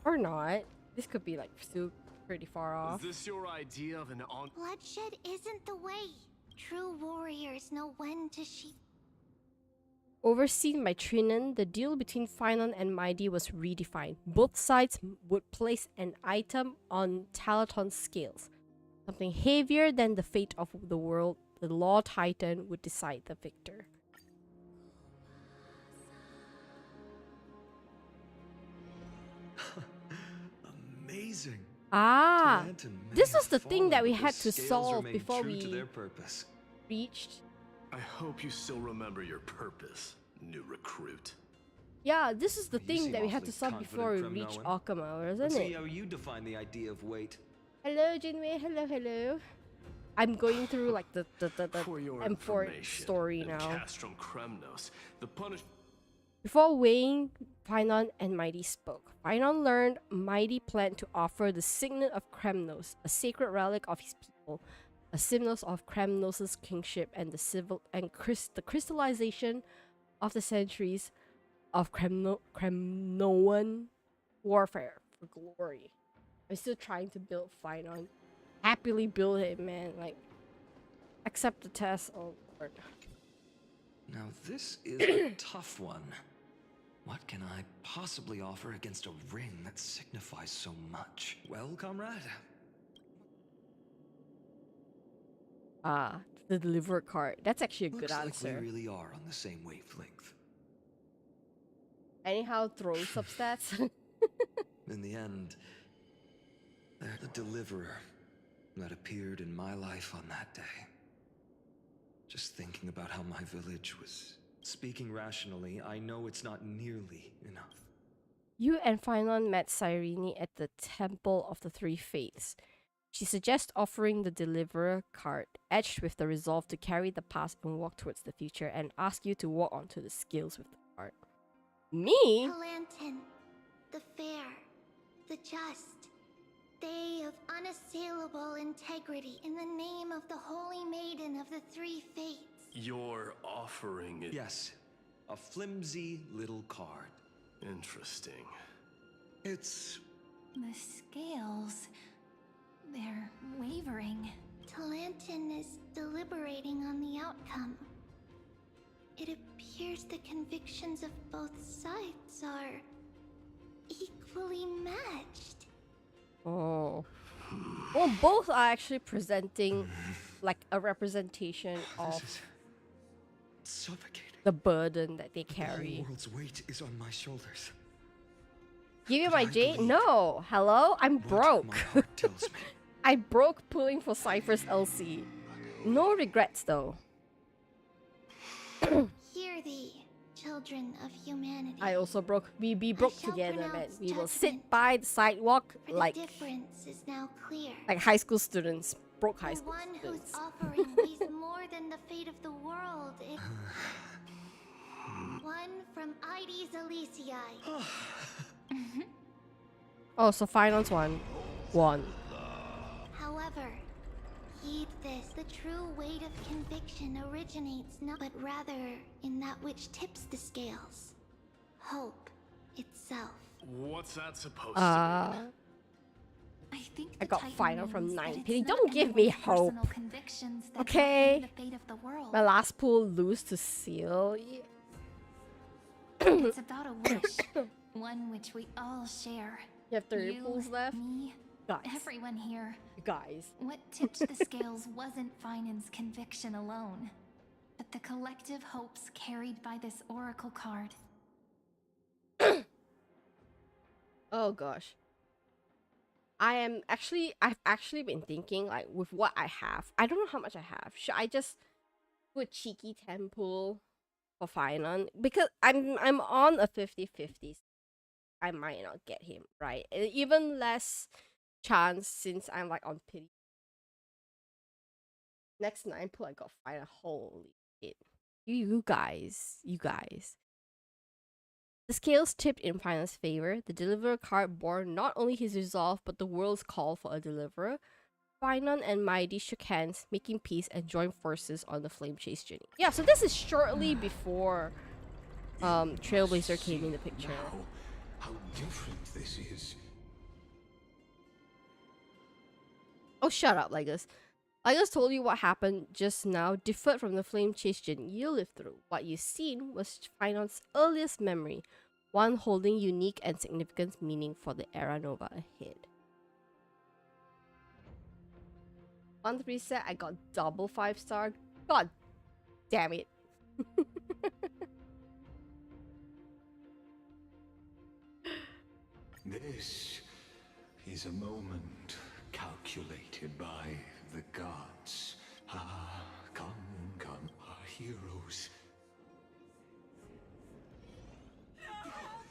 Or not. This could be like still pretty far off. Is this your idea of an on? Bloodshed isn't the way. True warriors know when to sheath. Overseen by Trinan, the deal between Finon and Mighty was redefined. Both sides would place an item on Talaton's scales. Something heavier than the fate of the world, the Law Titan would decide the victor. Amazing. Ah, Talantin may this was have the thing that we fallen, but had the to scales solve remain before true to we their purpose. reached. I hope you still remember your purpose, new recruit. Yeah, this is the You thing seem that we had awfully to solve before we confident, reached Kremnoan. Akama, Let's wasn't see it? how you define the idea of weight. Hello, Jinwei. Hello, hello. I'm going through like the For your M4 information, story in now. Castrum Kremnos, the punishment. Before weighing, Finon and Mighty spoke. Finon learned Mighty planned to offer the signet of Kremnos, a sacred relic of his people, a symbol of Kremnos' kingship and the crystallization of the centuries of Kremnoan warfare for glory. I'm still trying to build Finon. Happily build it, man. Like, accept the test. Oh Lord. Now this is a tough one. What can I possibly offer against a ring that signifies so much? Well, comrade? The deliverer card. That's actually a good answer. Looks like we really are on the same wavelength. Anyhow, throw substats. In the end, the deliverer that appeared in my life on that day. Just thinking about how my village was speaking rationally, I know it's not nearly enough. You and Finon met Cyrene at the Temple of the Three Faiths. She suggests offering the Deliverer card, etched with the resolve to carry the past and walk towards the future, and ask you to walk onto the scales with the card. Me? Palantin, the fair, the just, they of unassailable integrity in the name of the Holy Maiden of the Three Fates. You're offering it. Yes, a flimsy little card. Interesting. It's... The scales... they're wavering. Talantin is deliberating on the outcome. It appears the convictions of both sides are equally matched. Oh. Well, both are actually presenting like a representation of suffocating. The burden that they carry. The world's weight is on my shoulders. Give you my J? No. Hello? I'm broke. My heart tells me. I broke pulling for Cypher's LC. No regrets though. Hear thee, children of humanity. I also broke. We be broke together, man. We will sit by the sidewalk like the difference is now clear. Like high school students. Broke high school students. The one whose offering weighs more than the fate of the world. One from Ides Elysiae. Oh, so finals one. However, heed this. The true weight of conviction originates not but rather in that which tips the scales. Hope itself. What's that supposed to mean? I think I got final from 9 pity. not Don't give me hope. Okay. The fate of the world. My last pool lose to Seal. It's about a wish. One which we all share. You have 30 pools left? Me, guys. Everyone here. Guys. What tipped the scales wasn't Finan's conviction alone, but the collective hopes carried by this oracle card. Oh gosh. I've actually been thinking, like, with what I have. I don't know how much I have. Should I just do a cheeky 10 pool for Finon? Because I'm on a 50-50. I might not get him, right? Even less chance since I'm like on pity. Next 9 pool I got Finon. Holy shit. You guys. The scales tipped in Finan's favor. The Deliverer card bore not only his resolve, but the world's call for a deliverer. Finon and Mighty shook hands, making peace and joined forces on the flame chase journey. Yeah, so this is shortly before Trailblazer came in the picture. Now, how different this is. Oh, shut up, Legus. Legus told you what happened just now differed from the flame chase journey you lived through. What you seen was Finan's earliest memory, one holding unique and significant meaning for the Era Nova ahead. On the preset, I got double 5-star. God damn it. This is a moment calculated by the gods. Ah, come, our heroes.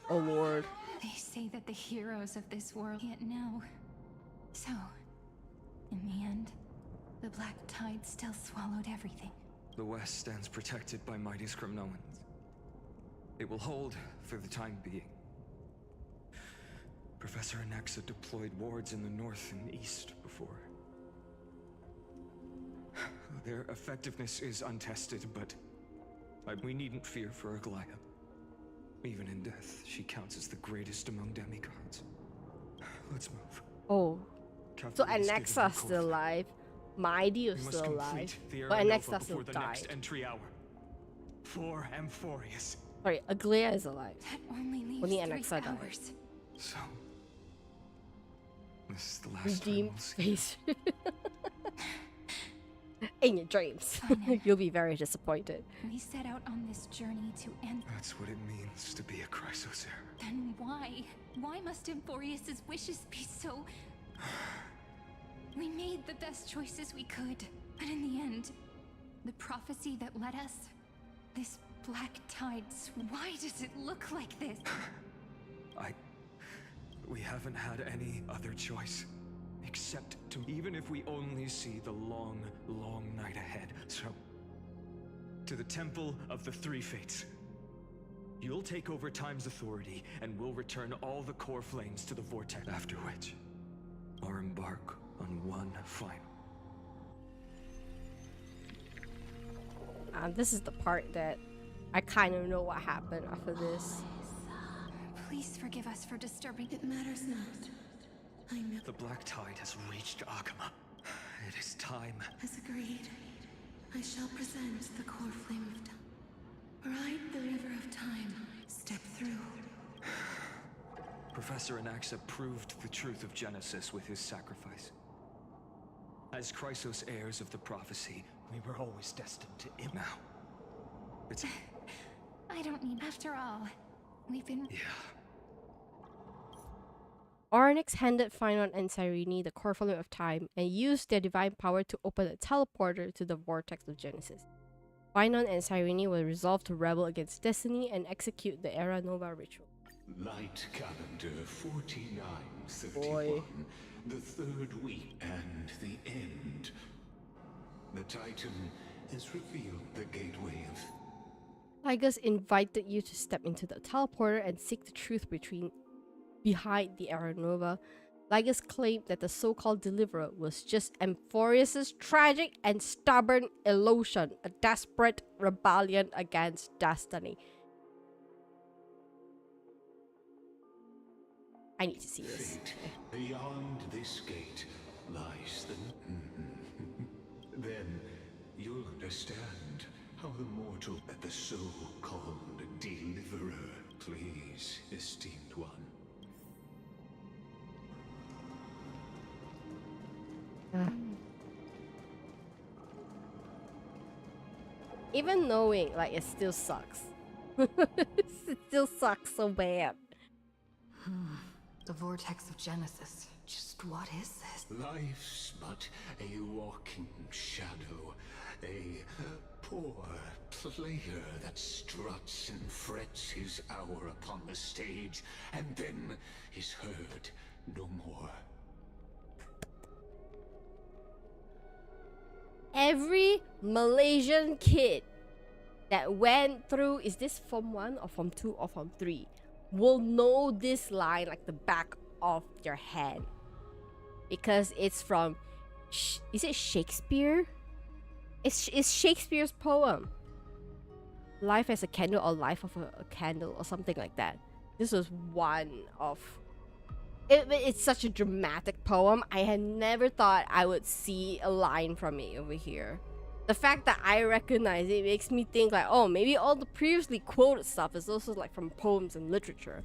Oh Lord. They say that the heroes of this world can't know. So, in the end, the black tide still swallowed everything. The West stands protected by mighty Skrymnoans. It will hold for the time being. Professor Anaxa deployed wards in the north and east before. Their effectiveness is untested, but we needn't fear for Aglaia. Even in death, she counts as the greatest among demigods. Let's move. Oh. So Cavalry is given Anaxa's the still Corflame. alive. Mighty We is must still complete alive. the But Aranova Anaxa still before the died. next entry hour. For Amphorius. Sorry, Aglaia is alive. That only leaves Only 3 Anaxa died. hours. So, this is the last time Redeemed we'll see. face. In your dreams. You'll be very disappointed. We set out on this journey to end. That's what it means to be a Chrysos heir. Then why? Why must Amphorius's wishes be so... We made the best choices we could, but in the end, the prophecy that led us, this black tides, why does it look like this? We haven't had any other choice. Except to, even if we only see the long, long night ahead. So, to the Temple of the Three Fates. You'll take over Time's authority, and we'll return all the core flames to the Vortex. After which, I'll embark on one final. This is the part that I kind of know what happened after this. Please forgive us for disturbing. It matters not. I know. The Black Tide has reached Agama. It is time. As agreed, I shall present the core flame of time. Ride the river of time. Step through. Professor Anaxa proved the truth of Genesis with his sacrifice. As Chrysos heirs of the prophecy, we were always destined to now. It's... I don't need. After all, we've been... Yeah. Onyx handed Finon and Cyrene the core flame of time and used their divine power to open a teleporter to the vortex of Genesis. Finon and Cyrene were resolved to rebel against destiny and execute the Era Nova ritual. Light calendar 4931. Boy. The third week and the end. The Titan has revealed the gateway of... Lygus invited you to step into the teleporter and seek the truth behind the Era Nova. Lygus claimed that the so-called deliverer was just Amphorius's tragic and stubborn illusion, a desperate rebellion against destiny. I need to see this. Fate beyond this gate lies the... Then you'll understand how the mortal at the so-called deliverer. Please, esteemed one. Even knowing, like, it still sucks. It still sucks so bad. The vortex of Genesis. Just what is this? Life's but a walking shadow, a poor player that struts and frets his hour upon the stage, and then is heard no more. Every Malaysian kid that went through, is this Form 1 or Form 2 or Form 3, will know this line like the back of their hand. Because it's from, is it Shakespeare? It's Shakespeare's poem. Life as a Candle or Life of a Candle or something like that. This was one of... It's such a dramatic poem. I had never thought I would see a line from it over here. The fact that I recognize it makes me think like, oh, maybe all the previously quoted stuff is also like from poems and literature.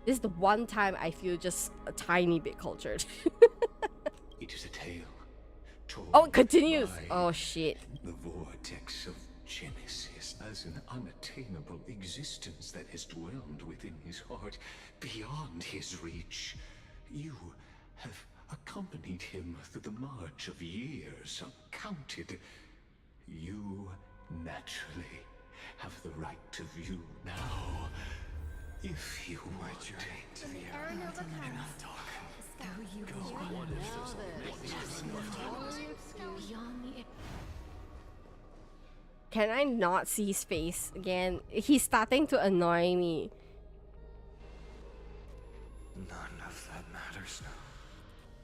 This is the one time I feel just a tiny bit cultured. It is a tale. Oh, it continues. Oh shit. The vortex of Genesis as an unattainable existence that has dwelled within his heart, beyond his reach. You have accompanied him through the march of years uncounted. You naturally have the right to view now. If you want to the Can I not see his face again? He's starting to annoy me. None of that matters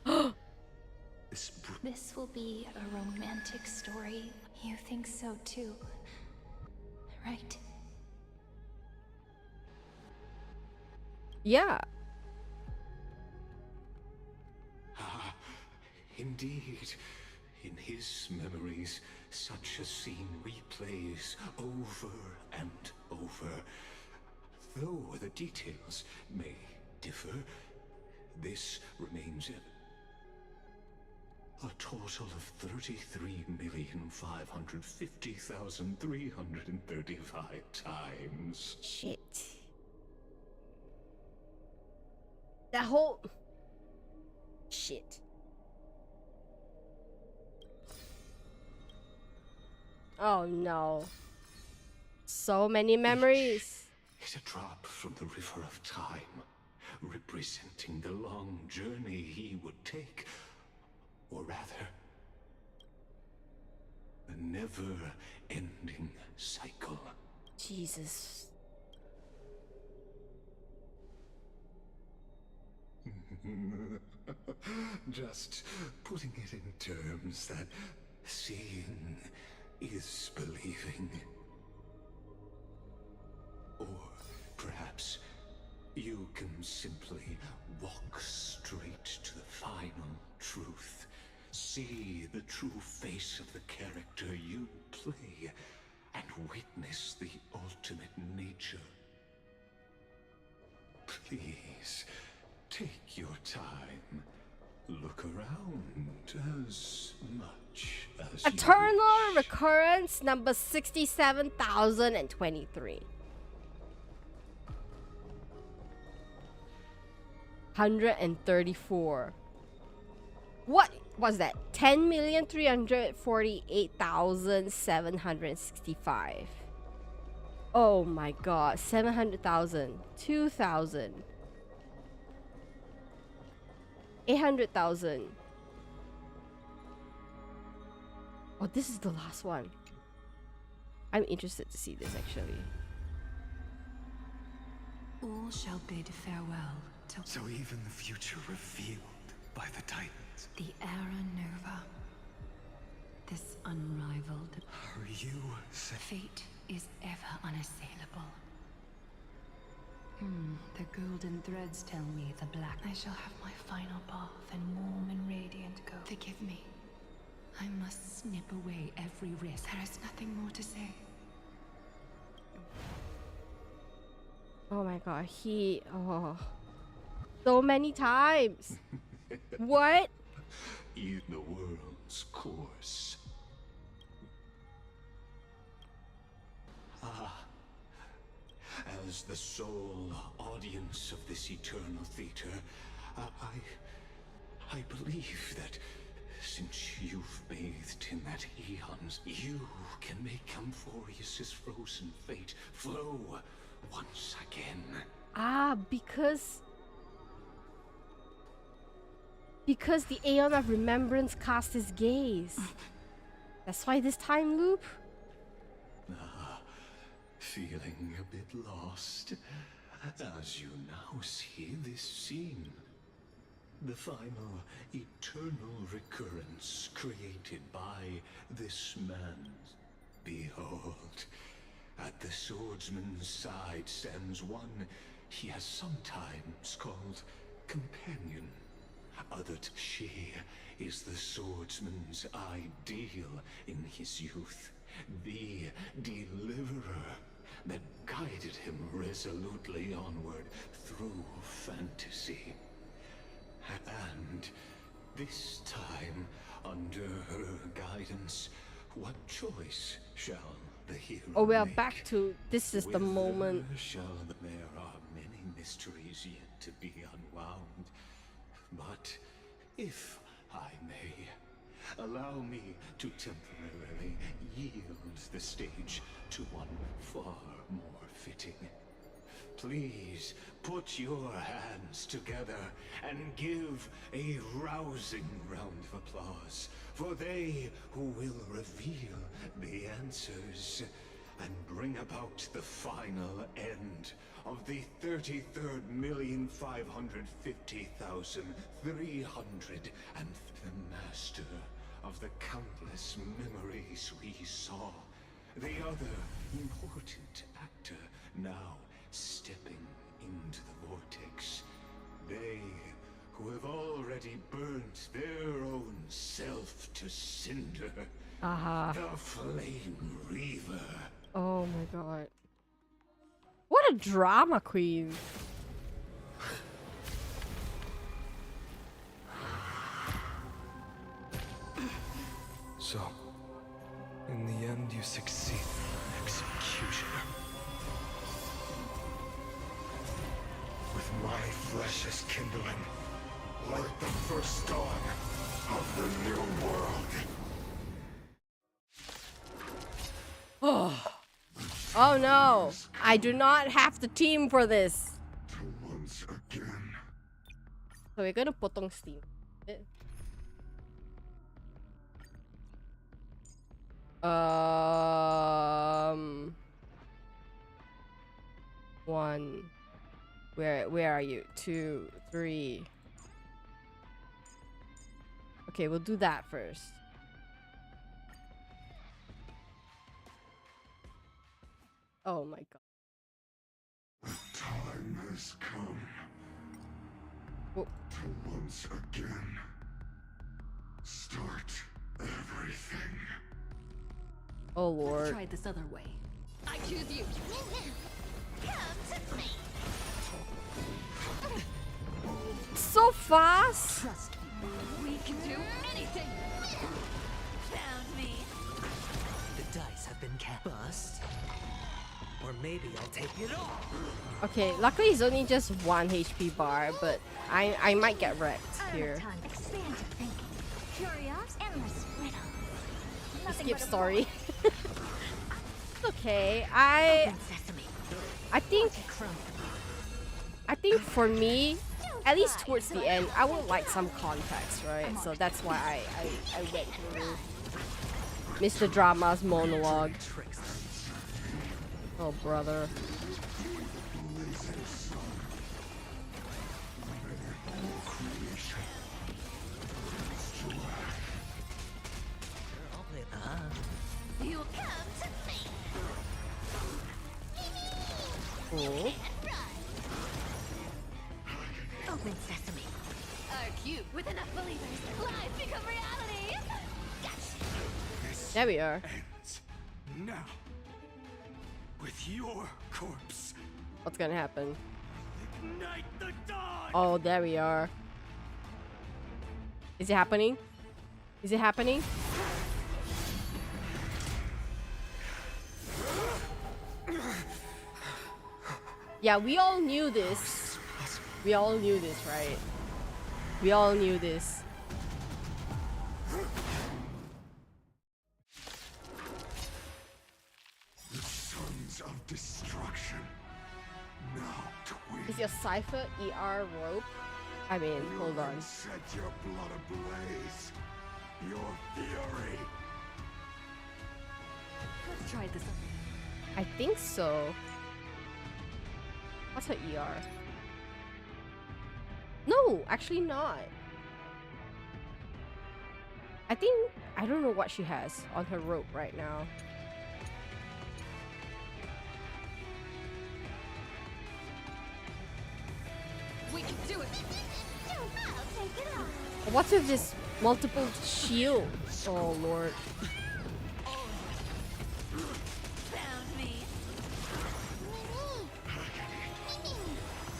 now. This will be a romantic story. You think so too, right? Yeah. Ah, indeed. In his memories, such a scene replays over and over. Though the details may differ, this remains it. A total of 33,550,335 times. Shit. That whole... Shit. Oh no. So many memories. Is a drop from the river of time, representing the long journey he would take. Or rather, a never-ending cycle. Jesus. Just putting it in terms that seeing is believing. Or perhaps you can simply walk straight to the final truth. See the true face of the character you play and witness the ultimate nature. Please, take your time. Look around as much as Eternal Recurrence number 67,023. 134. What was that? 10,348,765. Oh my god. 700,000. 2,000. 800,000. Oh, this is the last one. I'm interested to see this actually. All shall bid farewell to... So even the future revealed by the Titans. The Era Nova. This unrivaled... Are you... Fate is ever unassailable. The golden threads tell me the black... I shall have my final bath and warm and radiant go. Forgive me. I must snip away every risk. There is nothing more to say. Oh my god, so many times. What? In the world's course. As the sole audience of this eternal theater, I believe that since you've bathed in that eons, you can make Amphorius's frozen fate flow once again. Because the Aeon of Remembrance cast his gaze. That's why this time loop? Feeling a bit lost as you now see this scene. The final eternal recurrence created by this man. Behold, at the swordsman's side stands one he has sometimes called companion. Others, she is the swordsman's ideal in his youth, the deliverer that guided him resolutely onward through fantasy. And this time, under her guidance, what choice shall the hero Oh, we are make? back to this is the moment. There are many mysteries yet to be unwound. But if I may, allow me to temporarily yield the stage to one far more fitting. Please put your hands together and give a rousing round of applause for they who will reveal the answers. and bring about the final end of the 33,550,300 and the master of the countless memories we saw. The other important actor now stepping into the vortex. They who have already burnt their own self to cinder. The Flame Reaver. Oh my god. What a drama queen. So, in the end, you succeed. Executioner. With my flesh as kindling, like the first dawn of the new world. Oh. Oh no. I do not have the team for this. Once again. So we're gonna put on Steam. One. Where are you? 2, 3. Okay, we'll do that first. Oh my god. The time has come to once again start everything. Oh lord. Let's try this other way. I choose you. Come to me. So fast. Trust me. We can do anything. Found me. The dice have been cast. Bust. Or maybe I'll take it all. Okay, luckily it's only just 1 HP bar, but I might get wrecked here. Expand your thinking. Curious, endless riddle. Skip story. Okay, I think for me, at least towards the end, I would like some context, right? So that's why I went through Mr. Drama's monologue. Oh brother. You'll come to me. Cool. Open sesame. Our cube with enough believers. Life become reality. There we are. Ends now. With your corpse. What's gonna happen? Ignite the dawn. Oh, there we are. Is it happening? Is it happening? Yeah, we all knew this. We all knew this, right? We all knew this. The sons of destruction. Now twin. Is your cipher ER rope? I mean, hold on. Set your blood ablaze. Your fury. Let's try this. I think so. What's her ER? No, actually not. I don't know what she has on her rope right now. We can do it. I'll take it off. What's with this multiple shields? Oh lord. Found me.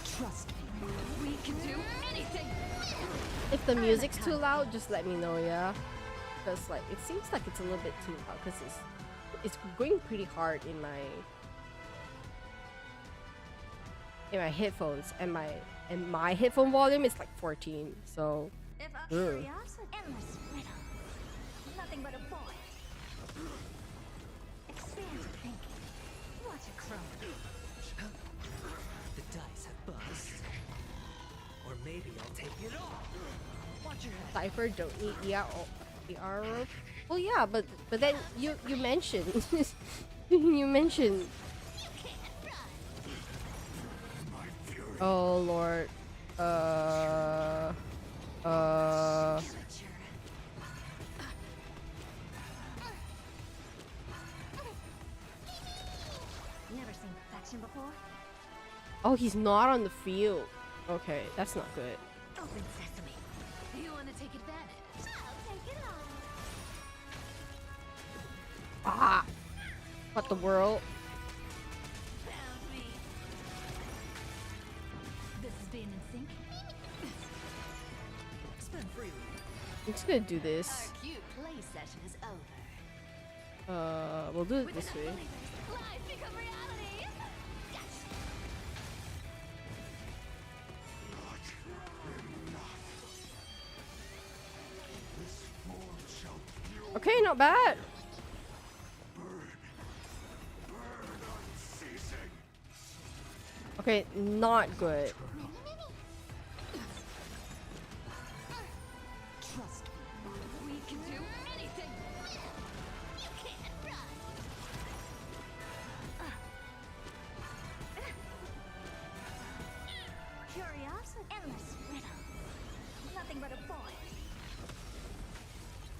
Trust me. We can do anything. If the music's too loud, just let me know, yeah? Because like it seems like it's a little bit too loud because it's going pretty hard in my headphones, and my headphone volume is like 14, so If a curious, endless riddle. Nothing but a boy. Expand your thinking. Watch it grow. The dice have bust. Or maybe I'll take it all. Watch your head. Cypher don't need ER rope. Well, yeah, but then you mentioned You mentioned. Oh Lord. Never seen perfection before. Oh, he's not on the field. Okay, that's not good. Open sesame. You want to take advantage? I'll take it on. Ah! What the world? Found me. This is being in sync. Spend freely. I'm just gonna do this. Our cute play session is over. We'll do it this way. Life become reality. Okay, not bad. Okay, not good. Trust me. We can do anything. You can't run. Curiosity, endless riddle. Nothing but a boy.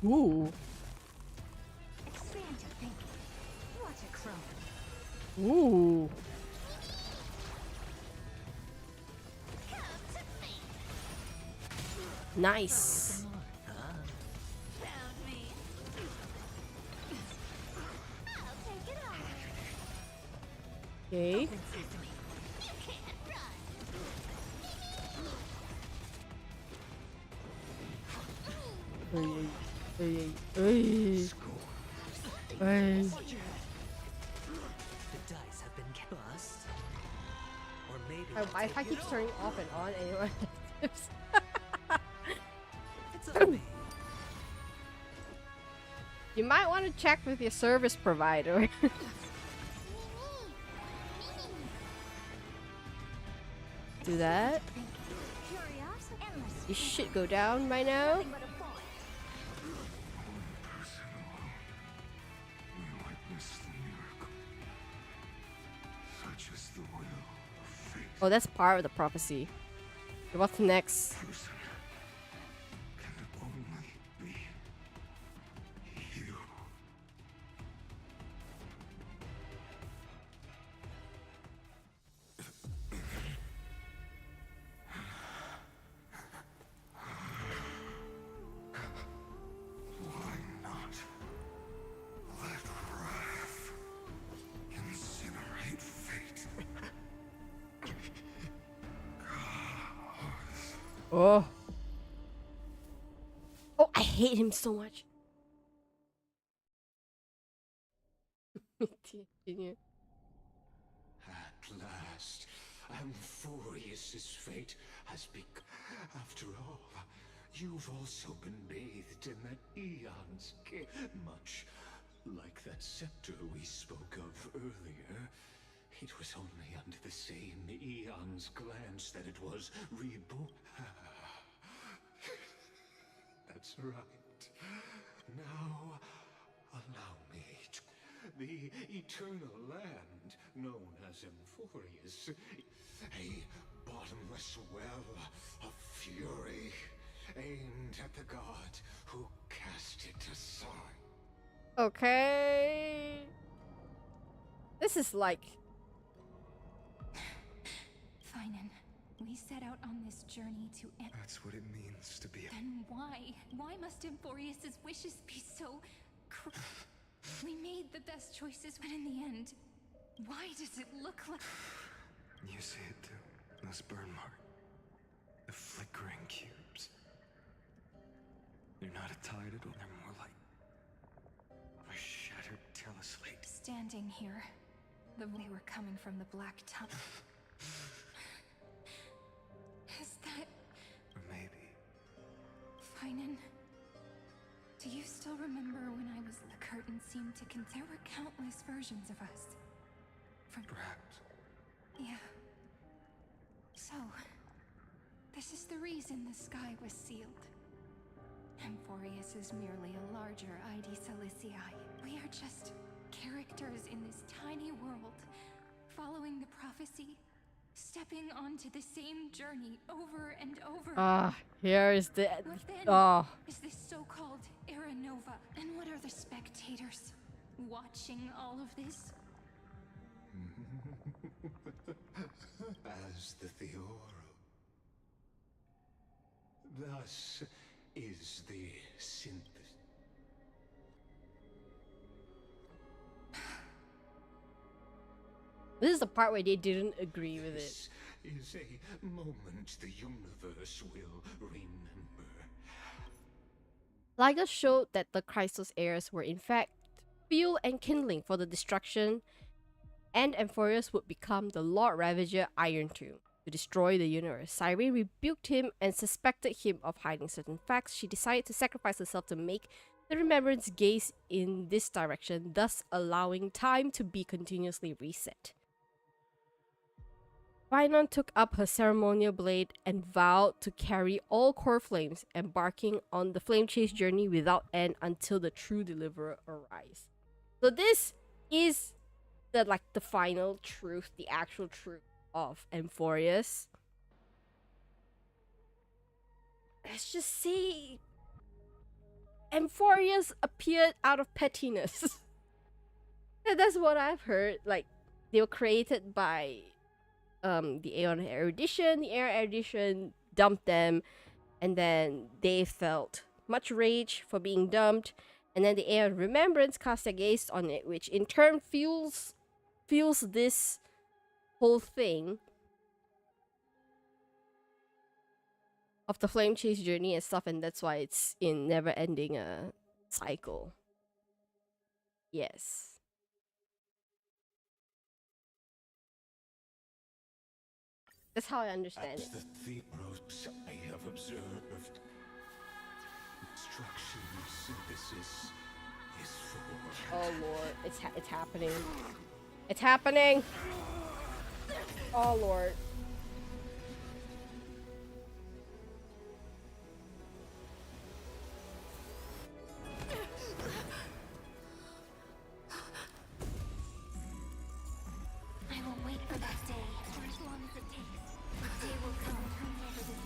Ooh. Expand your thinking. Watch it grow. Ooh. Nice. Found me. I'll take it on. Okay. Open sesame. You can't run. Hey. Hey. Hey. The dice have been bust. Or maybe My Wi-Fi keeps turning off and on anyway. it's on me. You might want to check with your service provider. Do that. Curiosity, endless. You should go down by now. Nothing but a boy. Such is the will of fate. Oh, that's part of the prophecy. What's next? Person can only be you. Why not let wrath incinerate fate? Oh. Oh, I hate him so much. Continue. At last, Amphorius's fate has begun. After all, you've also been bathed in that eon's much like that scepter we spoke of earlier. It was only under the same eon's glance that it was reborn. That's right. Now, allow me to... The eternal land, known as Amphorius, a bottomless well of fury, aimed at the god who cast it aside. Okay. This is like... Finan, we set out on this journey to end. That's what it means to be a... Then why? Why must Amphorius's wishes be so We made the best choices, but in the end, why does it look like... You see it too. Those burn marks. The flickering cubes. They're not a tide at all. They're more like a shattered teleslate. Standing here, they were coming from the black tunnel. Is that... Or maybe. Finan, do you still remember when I was... The curtain seemed to there were countless versions of us. From... Perhaps. Yeah. So, this is the reason the sky was sealed. Amphorius is merely a larger ID Silicii. We are just characters in this tiny world, following the prophecy, stepping onto the same journey over and over. Here is the... What then is this so-called Era Nova? And what are the spectators watching all of this? As the Theoro. Thus is the synthesis. This is the part where they didn't agree with it. Is a moment the universe will remember. Liger showed that the Chrysos heirs were in fact fuel and kindling for the destruction, and Amphorius would become the Lord Ravager Iron Tomb to destroy the universe. Cyrene rebuked him and suspected him of hiding certain facts. She decided to sacrifice herself to make the Remembrance gaze in this direction, thus allowing time to be continuously reset. Rhinon took up her ceremonial blade and vowed to carry all core flames, embarking on the flame chase journey without end until the true deliverer arrives. So this is the final truth, the actual truth of Amphorius. Let's just say Amphorius appeared out of pettiness. That's what I've heard. Like, they were created by the Aeon Erudition. The Aeon Erudition dumped them, and then they felt much rage for being dumped, and then the Aeon Remembrance cast a gaze on it, which in turn fuels this whole thing of the flame chase journey and stuff, and that's why it's in never-ending cycle. Yes. That's how I understand it. At the Theros I have observed. Destruction synthesis is for... Oh lord, it's happening. It's happening! Oh lord. I will wait for that day, for as long as it takes. The day will come, turns over this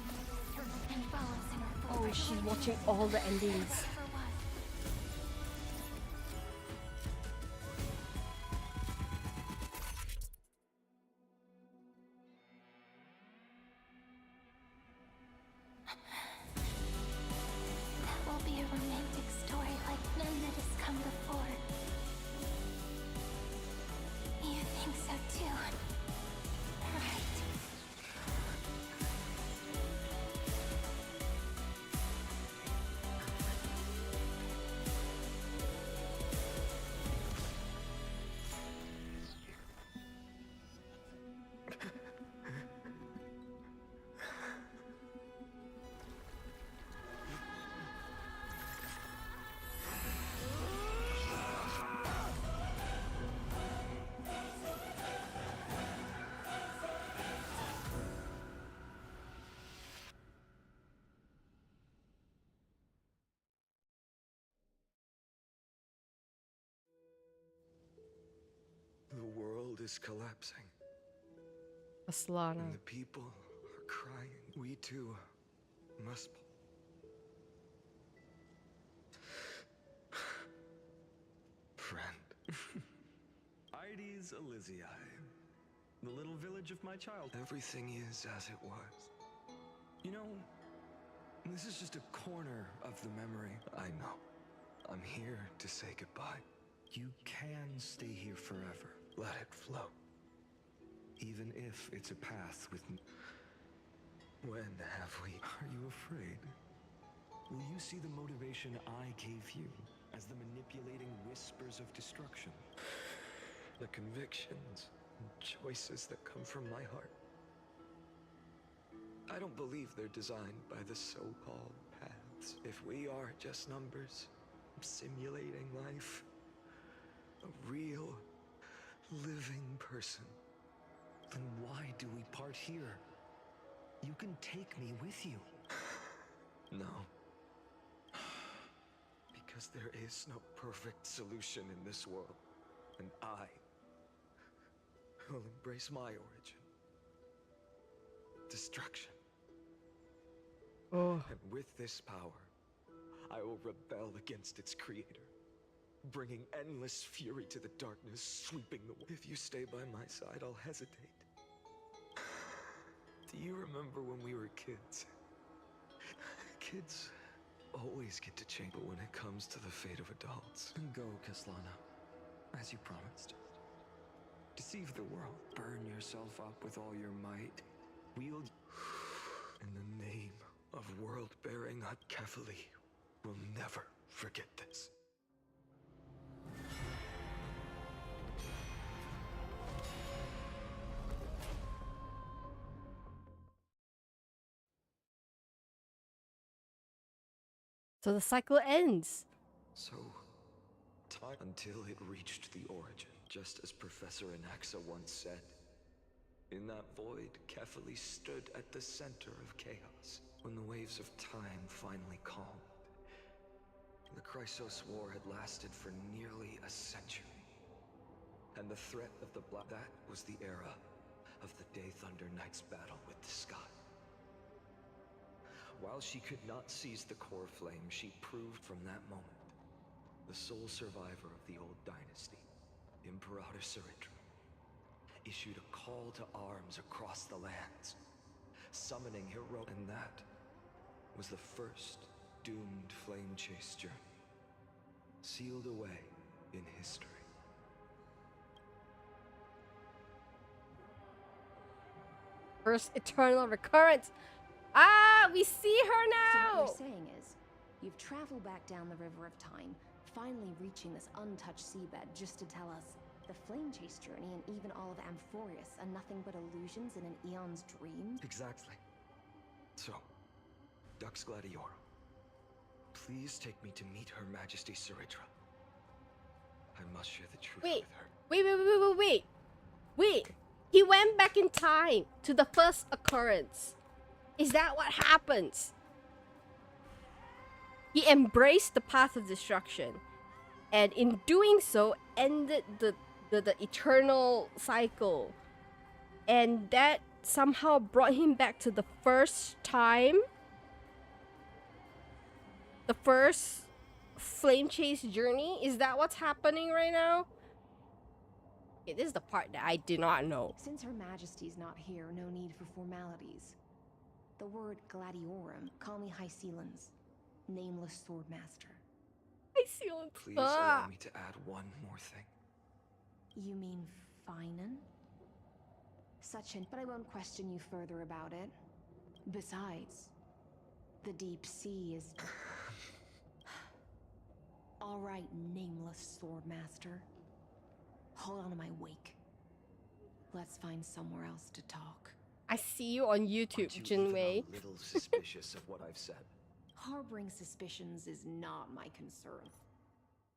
turtle and follows in her Oh, footsteps. she's watching all the endings. For what? That will be a romantic story like none that has come before. You think so too, right? The world is collapsing. Aslana. And the people are crying. We too must. Friend. Ides Elysiae. The little village of my child. Everything is as it was. You know, this is just a corner of the memory. I know. I'm here to say goodbye. You can stay here forever. Let it flow. Even if it's a path with... When have we... Are you afraid? Will you see the motivation I gave you as the manipulating whispers of destruction? The convictions and choices that come from my heart. I don't believe they're designed by the so-called paths. If we are just numbers, simulating life, a real, living person, then why do we part here? You can take me with you. No. Because there is no perfect solution in this world. And I will embrace my origin. Destruction. Oh. And with this power, I will rebel against its creator, bringing endless fury to the darkness, sweeping the world. If you stay by my side, I'll hesitate. Do you remember when we were kids? Kids always get to change, but when it comes to the fate of adults... Go, Kaslana, as you promised. Deceive the world, burn yourself up with all your might, wield... In the name of world-bearing Kefali, we'll never forget this. So the cycle ends. So, time until it reached the origin, just as Professor Anaxa once said. In that void, Kefali stood at the center of chaos. When the waves of time finally calmed, the Chrysos War had lasted for nearly a century. And the threat of the Black... That was the era of the Day Thunder Knight's battle with the sky. While she could not seize the core flame, she proved from that moment the sole survivor of the old dynasty, Imperator Cyritra, issued a call to arms across the lands, summoning heroic... And that was the first doomed flame chase journey, sealed away in history. First eternal recurrence. Ah, we see her So now. what you're saying is, you've traveled back down the river of time, finally reaching this untouched seabed just to tell us the flame chase journey and even all of Amphorius are nothing but illusions in an eon's dream? Exactly. So, Dux Gladiorum, please take me to meet Her Majesty Cyritra. I must share the truth Wait, with her. wait. He went back in time to the first occurrence. Is that what happens? He embraced the path of destruction, and in doing so, ended the eternal cycle. And that somehow brought him back to the first time. The first flame chase journey. Is that what's happening right now? Okay, this is the part that I did not know. Since Her Majesty's not here, no need for formalities. The word Gladiorum, call me Hycelans, nameless swordmaster. Hycelans. Please allow me to add one more thing. You mean Finan? But I won't question you further about it. Besides, the deep sea is... Alright, nameless swordmaster. Hold on to my wake. Let's find somewhere else to talk. I see you on YouTube, Jinwei. A little suspicious of what I've said. Harboring suspicions is not my concern.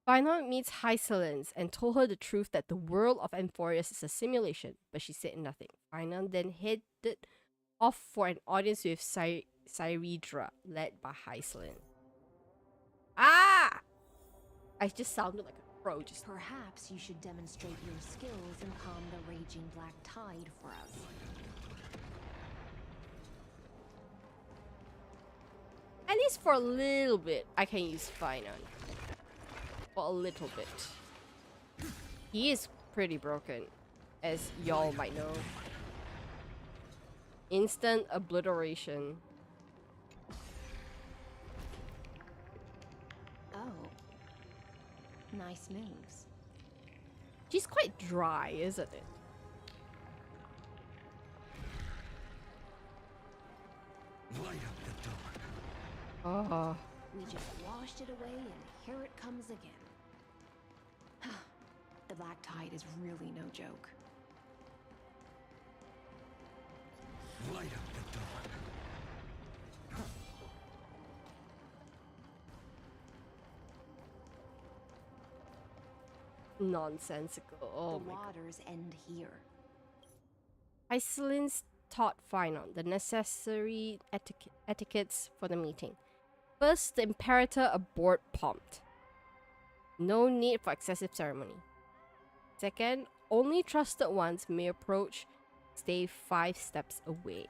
Finan meets Hycelans and told her the truth that the world of Amphorius is a simulation, but she said nothing. Finan then headed off for an audience with Cyritra, led by Hycelan. Ah! I just sounded like a pro just... Perhaps you should demonstrate your skills and calm the raging black tide for us. At least for a little bit, I can use Finan. For a little bit. He is pretty broken, as y'all might know. Instant obliteration. Oh. Nice moves. She's quite dry, isn't it? Light up the dark. Oh. We just washed it away and here it comes again. The black tide is really no joke. Light up the dark. Nonsensical. Oh the my god. waters end here. Hycelans taught Finan the necessary etiquettes for the meeting. First, the Imperator aboard pumped. No need for excessive ceremony. Second, only trusted ones may approach. Stay 5 steps away.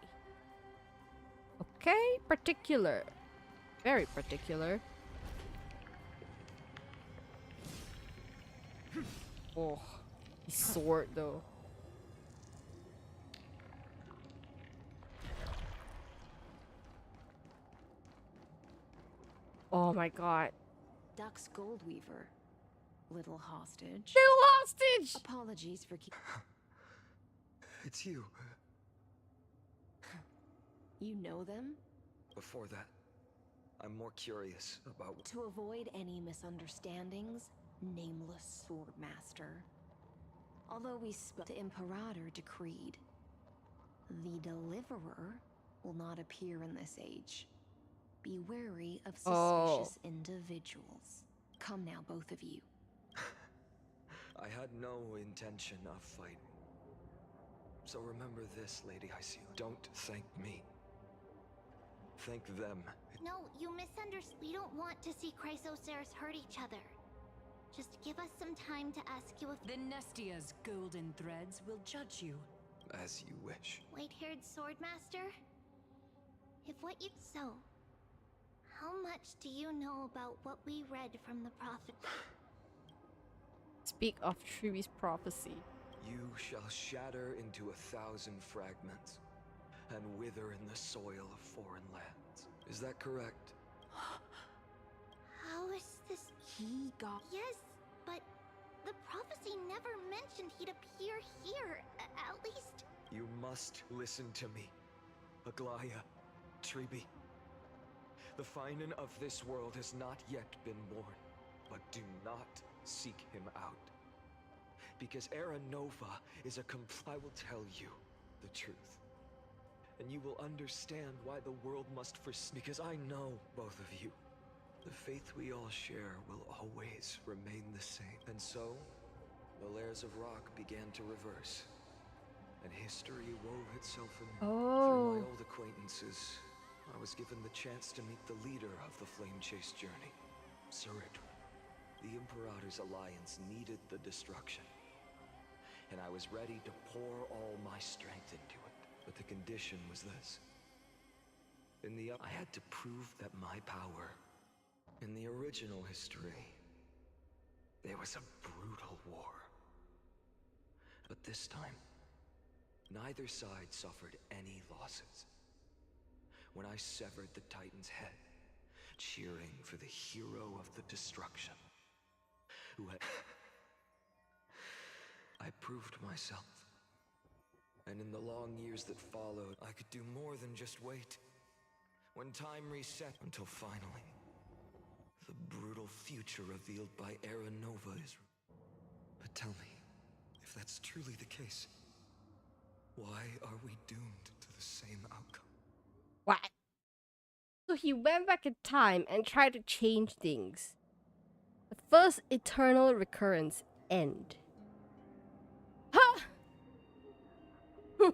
Okay, particular. Very particular. Oh, his sword though. Oh my god. Duck's Goldweaver. Little hostage. Little hostage! Apologies for It's you. You know them? Before that, I'm more curious about... To avoid any misunderstandings, nameless Swordmaster. Although we the Imperator decreed, the Deliverer will not appear in this age. Be wary of suspicious individuals. Come now, both of you. I had no intention of fighting. So remember this, Lady Hyceal. Don't thank me. Thank them. No, you misunderstood. We don't want to see Chrysoceres hurt each other. Just give us some time to ask you if... The Nestia's golden threads will judge you. As you wish. White-haired Swordmaster? If what you... So, how much do you know about what we read from the prophet? Speak of Trivi's prophecy. You shall shatter into 1,000 fragments and wither in the soil of foreign lands. Is that correct? How is this... He got... Yes, but the prophecy never mentioned he'd appear here, at least... You must listen to me, Aglaya, Tribi. The Finan of this world has not yet been born, but do not seek him out. Because Era Nova is a I will tell you the truth. And you will understand why the world must forsake. Because I know both of you. The faith we all share will always remain the same. And so, the layers of rock began to reverse. And history wove itself anew. Through my old acquaintances, I was given the chance to meet the leader of the Flame Chase journey, Sarit. The Imperator's alliance needed the destruction. And I was ready to pour all my strength into it. But the condition was this. I had to prove that my power... In the original history, there was a brutal war. But this time, neither side suffered any losses. When I severed the Titan's head, cheering for the hero of the destruction, who had... I proved myself. And in the long years that followed, I could do more than just wait. When time reset, until finally, the brutal future revealed by Era Nova is... But tell me, if that's truly the case, why are we doomed to the same outcome? What? So he went back in time and tried to change things. The first eternal recurrence end. Huh?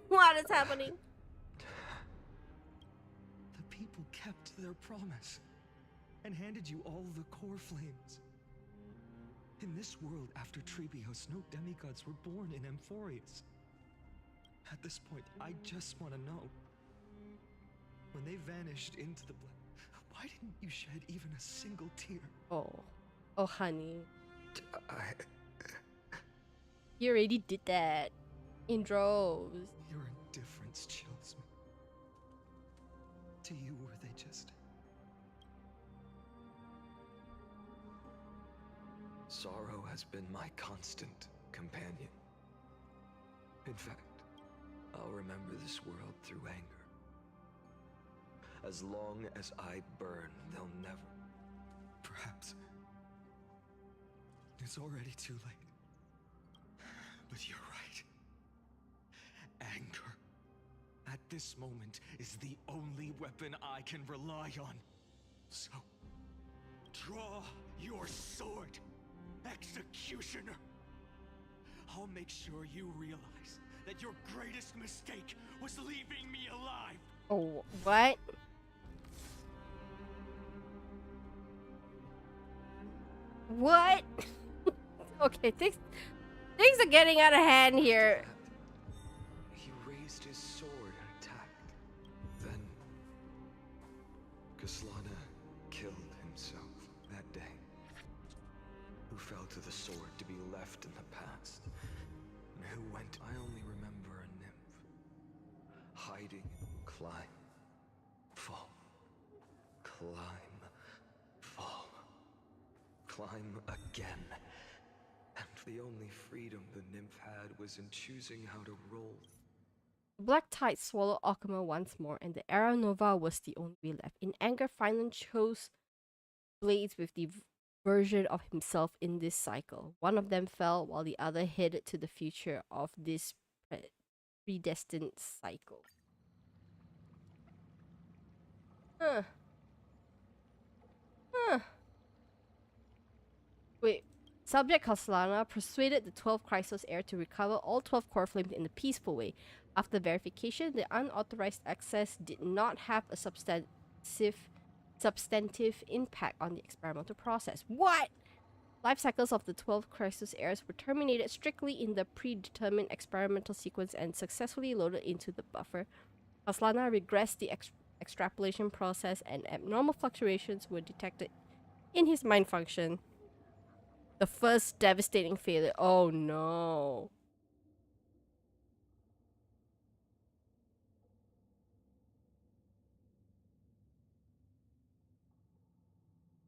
What is happening? The people kept their promise and handed you all the core flames. In this world after Trebios, no demigods were born in Amphorius. At this point, I just want to know. When they vanished into the why didn't you shed even a single tear? Oh honey. You already did that. In droves. Your indifference chills me. To you, were they just... Sorrow has been my constant companion. In fact, I'll remember this world through anger. As long as I burn, they'll never... Perhaps... It's already too late. But you're right. Anger, at this moment, is the only weapon I can rely on. So, draw your sword, Executioner. I'll make sure you realize that your greatest mistake was leaving me alive. Oh, what? What? Okay, Things are getting out of hand here. He raised his sword and attacked. Then Kaslana killed himself that day. Who fell to the sword to be left in the past? And who went? I only remember a nymph. Hiding, climb, fall. Climb, fall. Climb again. And the only freedom the nymph had was in choosing how to roll. The black tide swallowed Okuma once more, and the Era Nova was the only way left. In anger, Finan chose blades with the version of himself in this cycle. One of them fell, while the other headed to the future of this predestined cycle. Huh. Huh. Wait. Subject Kaslana persuaded the 12 Chrysos heir to recover all 12 core flames in a peaceful way. After verification, the unauthorized access did not have a substantive impact on the experimental process. What? Life cycles of the 12 Chrysos heirs were terminated strictly in the predetermined experimental sequence and successfully loaded into the buffer. Kaslana regressed the extrapolation process, and abnormal fluctuations were detected in his mind function. The first devastating failure. Oh no.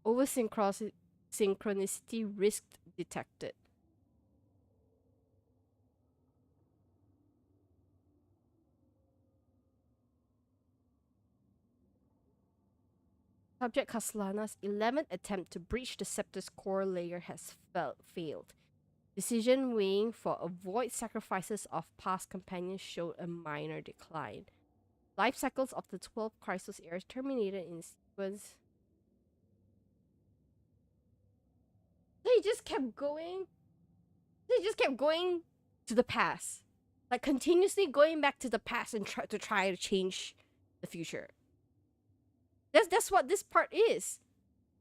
Over-synchronicity risk detected. Subject Kaslana's 11th attempt to breach the Scepter's core layer has failed. Decision weighing for avoid sacrifices of past companions showed a minor decline. Life cycles of the 12 Chrysos heirs terminated in sequence. They just kept going. They just kept going to the past. Like continuously going back to the past and try to change the future. That's what this part is.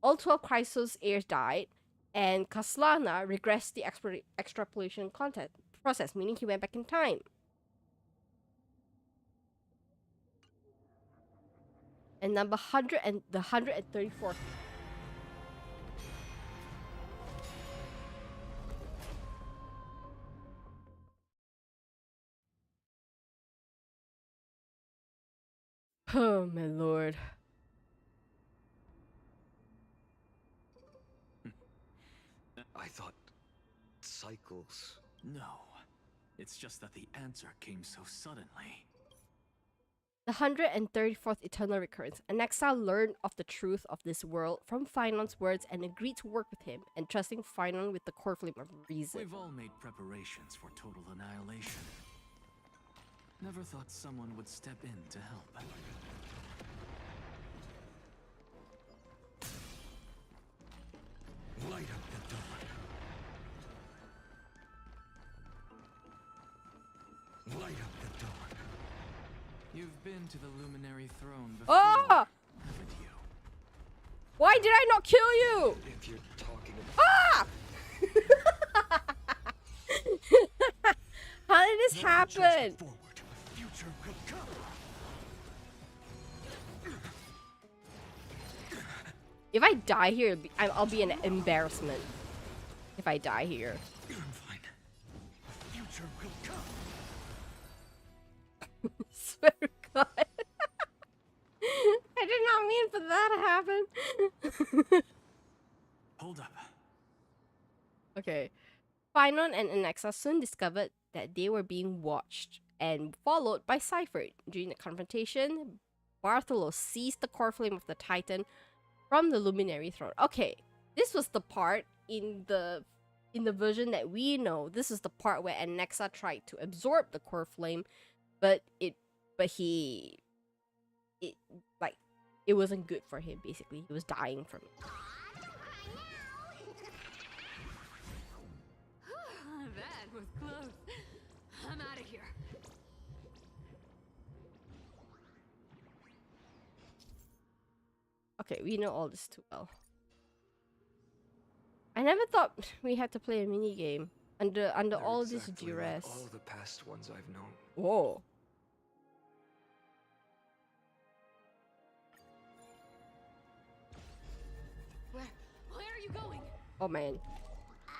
All 12 Chrysos heirs died, and Kaslana regressed the extrapolation process, meaning he went back in time. And number 100 and the 134th. Oh my lord. I thought cycles. No. It's just that the answer came so suddenly. The 134th Eternal Recurrence. An exile learned of the truth of this world from Finan's words and agreed to work with him, entrusting Finan with the core flame of reason. We've all made preparations for total annihilation. Never thought someone would step in to help. Light up the dawn. Light up the dawn. You've been to the Luminary Throne before, Oh! haven't you? Why did I not kill you? If you're talking Ah! How did this happen? Future will come. If I die here, I'll be an embarrassment. If I die here. I'm fine. Future will come. Swear to God. I did not mean for that to happen. Hold up. Okay. Finon and Alexa soon discovered that they were being watched and followed by Cypher. During the confrontation, Bartholo seized the core flame of the Titan from the Luminary Throne. Okay, this was the part in the version that we know. This is the part where Alexa tried to absorb the core flame, but it wasn't good for him. Basically, he was dying from it. That was close. I'm out of here. Okay, we know all this too well. I never thought we had to play a mini game. Under They're all this exactly like duress. all the past ones I've known. Whoa. Where are you going? Oh man. I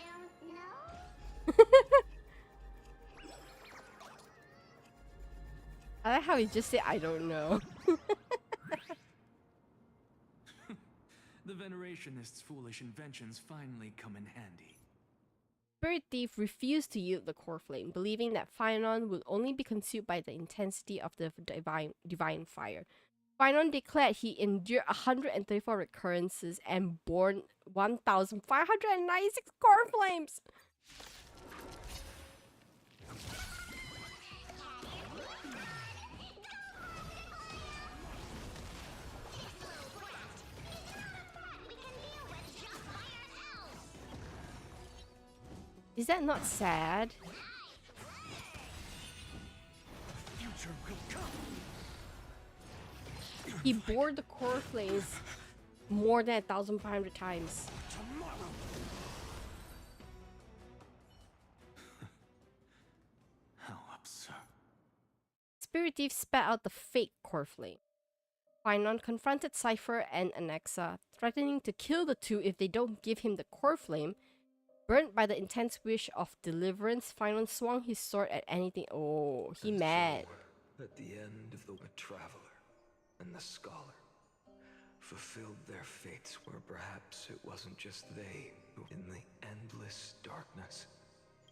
don't know. I like how he just said I don't know. The Venerationists' foolish inventions finally come in handy. Spirit Thief refused to yield the core flame, believing that Phaenon would only be consumed by the intensity of the divine fire. Phaenon declared he endured 134 recurrences and burned 1,596 core flames. Is that not sad? He bored the core flames more than 1,500 times. How absurd. Spirit Thief spat out the fake core flame. Phaenon confronted Cypher and Anaxa, threatening to kill the two if they don't give him the core flame. Burnt by the intense wish of deliverance, Phaenon swung his sword at anything. Oh, he And mad. so, at the end of the traveler and the scholar fulfilled their fates, where perhaps it wasn't just they who, in the endless darkness,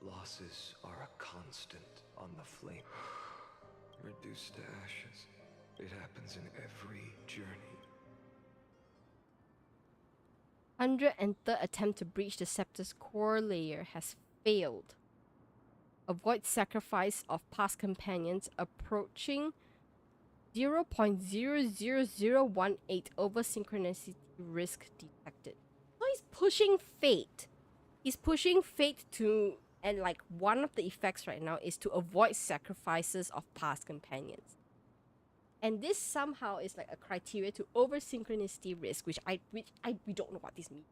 losses are a constant on the flame. Reduced to ashes. It happens in every journey. 103rd attempt to breach the Scepter's core layer has failed. Avoid sacrifice of past companions approaching 0.00018 over synchronicity risk detected. So he's pushing fate. He's pushing fate to, and like one of the effects right now is to avoid sacrifices of past companions. And this somehow is like a criteria to over synchronicity risk, which we don't know what this means.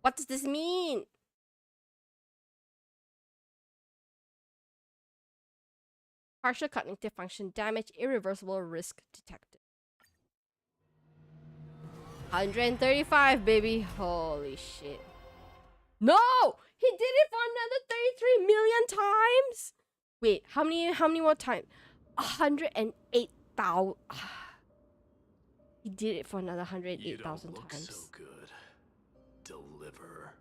What does this mean? Partial cognitive function damage, irreversible risk detected. 135, baby. Holy shit. No! He did it for another 33 million times? Wait, how many more times? 108,000. He did it for another 108,000 times. So good. Deliver.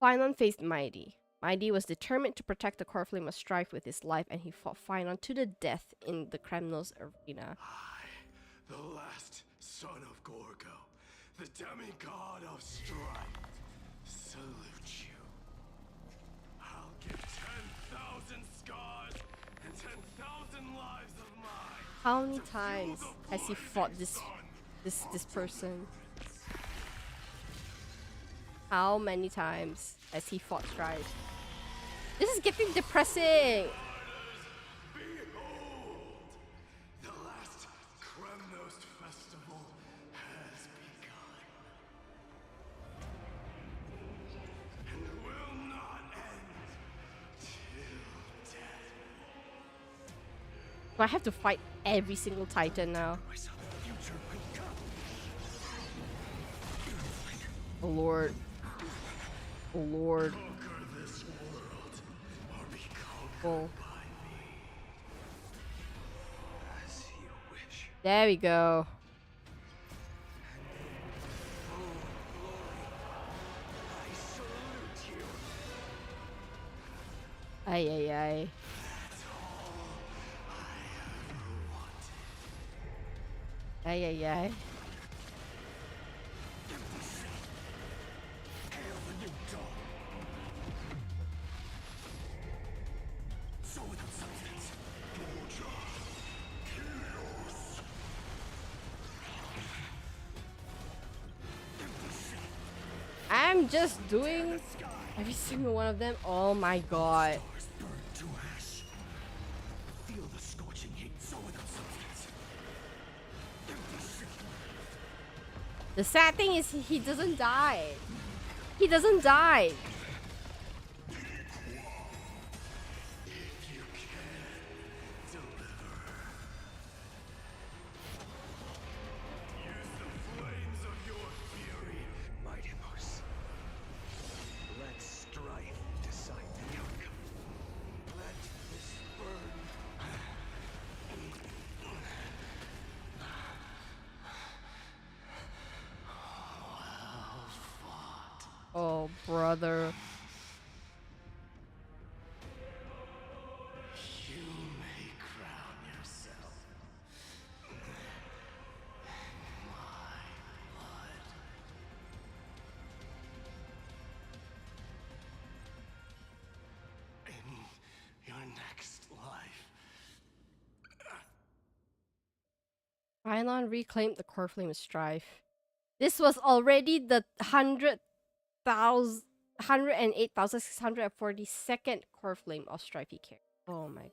Phaenon faced Mighty. Mighty was determined to protect the core flame of strife with his life, and he fought Phaenon to the death in the Kremnos arena. The last son of Gorgo, the demigod of strife, salute you. I'll give 10,000 scars and 10,000 lives of mine. How many times has he fought this person? How many times has he fought strife? This is getting depressing. The last Kremnos festival has begun. And will not end till death. Do I have to fight every single Titan now? Oh Lord. Oh Lord. Oh. There we go. Ay ay ay. Ay ay ay. I'm just doing every single one of them. Oh my god. Feel the scorching heat, so without substance. The sad thing is he doesn't die. He doesn't die. Let strife decide the outcome. Let this burn. Oh, brother. You may crown yourself my blood. In your next life. Pylon reclaimed the core flame of strife. This was already the 108,642nd core flame of strife he carried. Oh my god.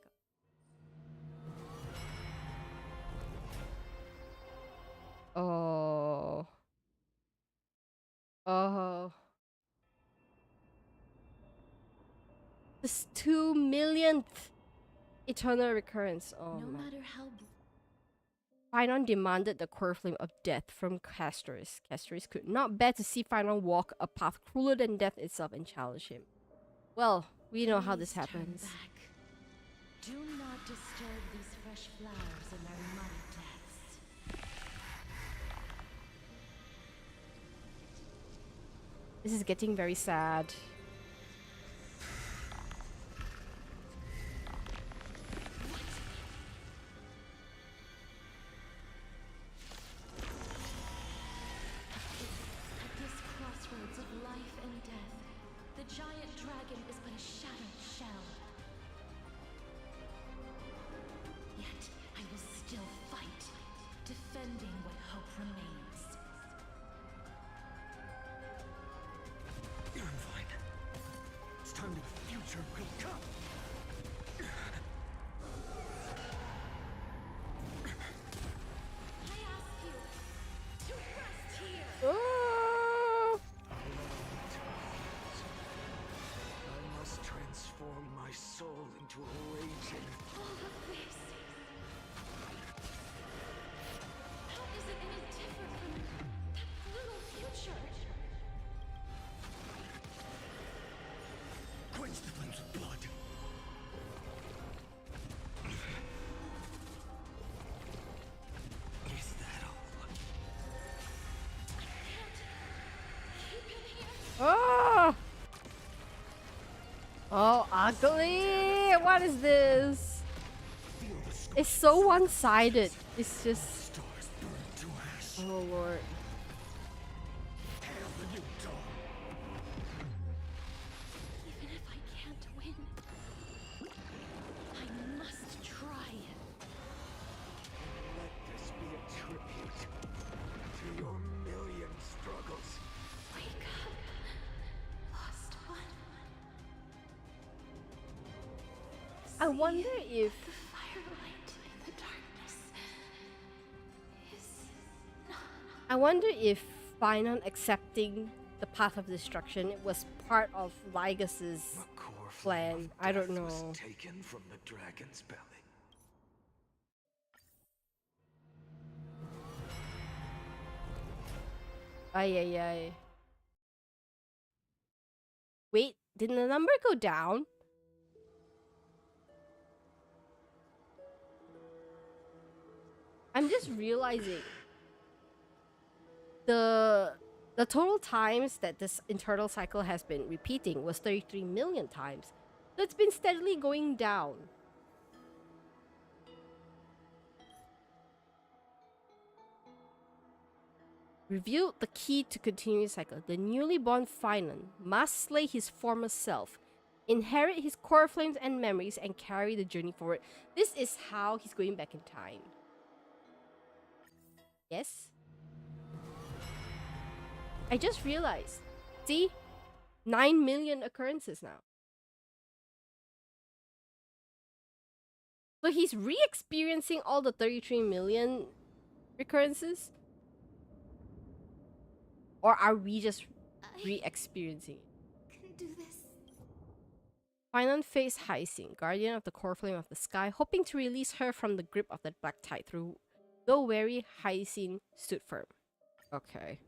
Oh. Oh. This 2 millionth eternal recurrence. Oh No my. matter how Phynon demanded the core flame of death from Castorus. Castorus could not bear to see Phynon walk a path crueler than death itself and challenge him. Well, we know how this happens. Do not disturb these fresh flowers in their muddy depths. This is getting very sad. At this crossroads of life and death, the giant dragon is but a shattered shell. Yet I will still fight, defending what hope remains. I'm fine. It's time the future will come. I ask you to rest here. Oh. I must transform my soul into a raging. All of this. How is it any different from that brutal future? Quench the flames of blood. Is that all? Oh! Oh, ugly! What is this? It's so one-sided. It's just... Oh, Lord. Even if I can't win, I must try. Let this be a tribute to your million struggles. Wake up, lost one. I wonder if... The firelight in the darkness is not. I wonder if Phynon accepting the path of destruction was part of Lygas's plan. I don't know. Was taken from the dragon's belly. Ay, ay, ay. Wait, didn't the number go down? I'm just realizing the total times that this internal cycle has been repeating was 33 million times. So it's been steadily going down. Revealed the key to continuous cycle. The newly born Phynon must slay his former self, inherit his core flames and memories, and carry the journey forward. This is how he's going back in time. Yes? I just realized. See? 9 million occurrences now. So he's re-experiencing all the 33 million recurrences? Or are we just re-experiencing it. Can do this. Finon faced Hyacinth, guardian of the core flame of the sky, hoping to release her from the grip of that black tide. Though wary, Hyacinth stood firm. Okay.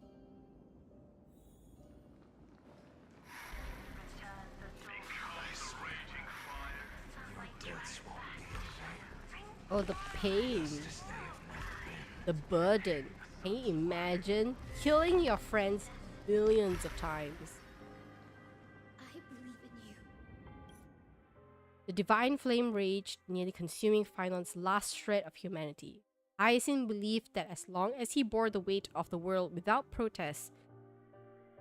Oh, the pain. The burden. Can you imagine killing your friends millions of times? I believe in you. The divine flame raged, nearly consuming Finon's last shred of humanity. Hyacinth believed that as long as he bore the weight of the world without protest,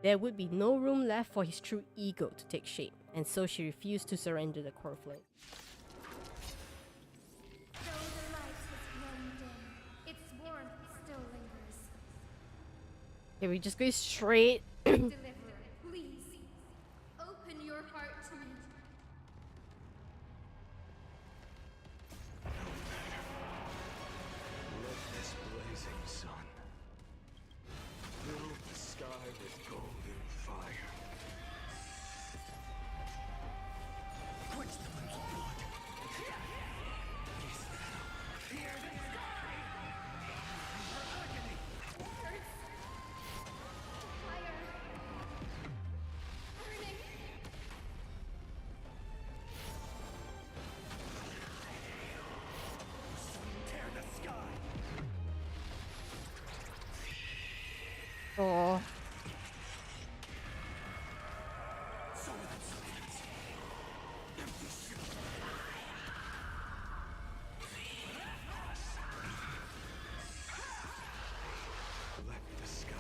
there would be no room left for his true ego to take shape, and so she refused to surrender the core flame. Though the light has grown dim, its warmth still lingers. Okay, we just go straight. Deliverer, please, open your heart to me. Let this blazing sun fill the sky with golden fire. Quench the flames of blood. Hear the sky! Her agony! Hurts. Fire. Burning. Tear the sky! Oh. Let the sky